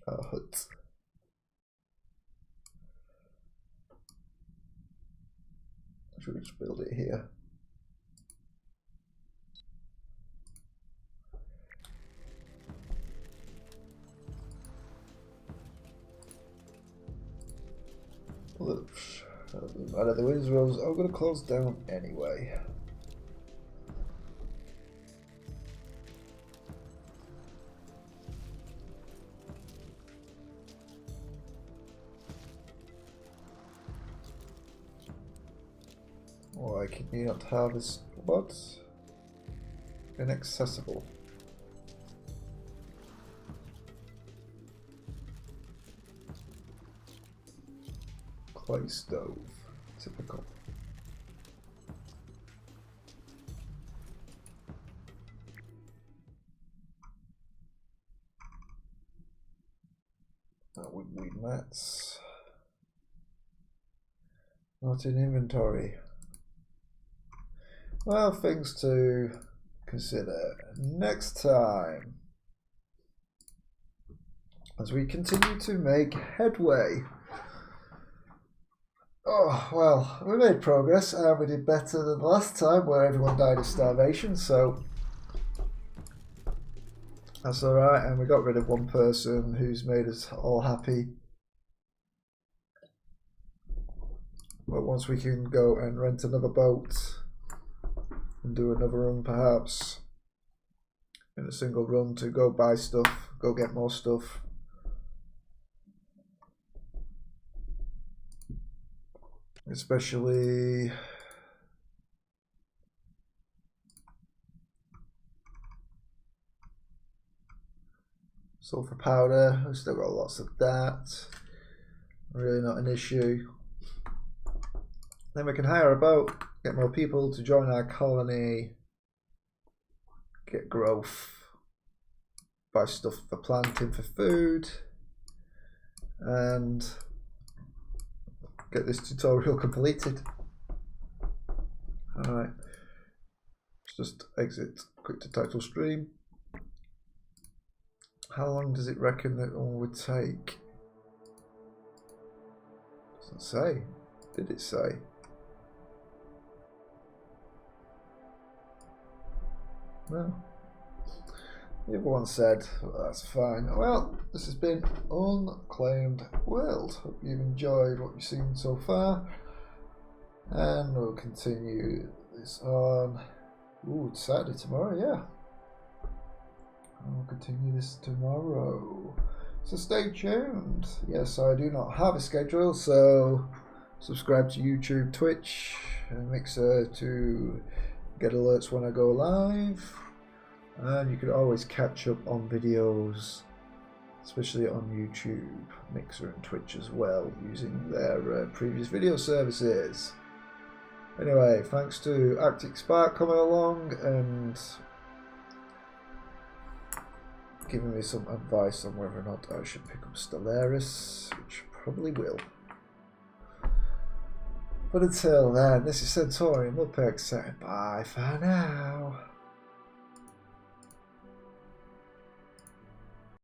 a hut. Should we just build it here? Oops. Out of the winds rose. I'm going to close down anyway. Why can you not harvest what? Inaccessible. Clay stove. Typical. Weed mats. Not in inventory. Well, things to consider next time as we continue to make headway. Oh, well, we made progress and we did better than the last time where everyone died of starvation, so that's alright. And we got rid of one person who's made us all happy. But once we can go and rent another boat and do another run perhaps in a single run to go buy stuff, go get more stuff. Especially sulfur powder, we've still got lots of that. Really not an issue. Then we can hire a boat, get more people to join our colony, get growth, buy stuff for planting for food, and get this tutorial completed. Alright, let's just exit quick to title stream. How long does it reckon that one would take? Doesn't say. Did it say? No. The other one said, well, that's fine. Well, this has been Unclaimed World. Hope you've enjoyed what you've seen so far. And we'll continue this on. Ooh, it's Saturday tomorrow, yeah. I'll continue this tomorrow. So stay tuned. Yes, I do not have a schedule, so subscribe to YouTube, Twitch, and Mixer to get alerts when I go live. And you can always catch up on videos, especially on YouTube, Mixer and Twitch as well, using their previous video services. Anyway, thanks to Arctic Spark coming along and giving me some advice on whether or not I should pick up Stellaris, which I probably will. But until then, this is centaurianmudpig saying bye for now.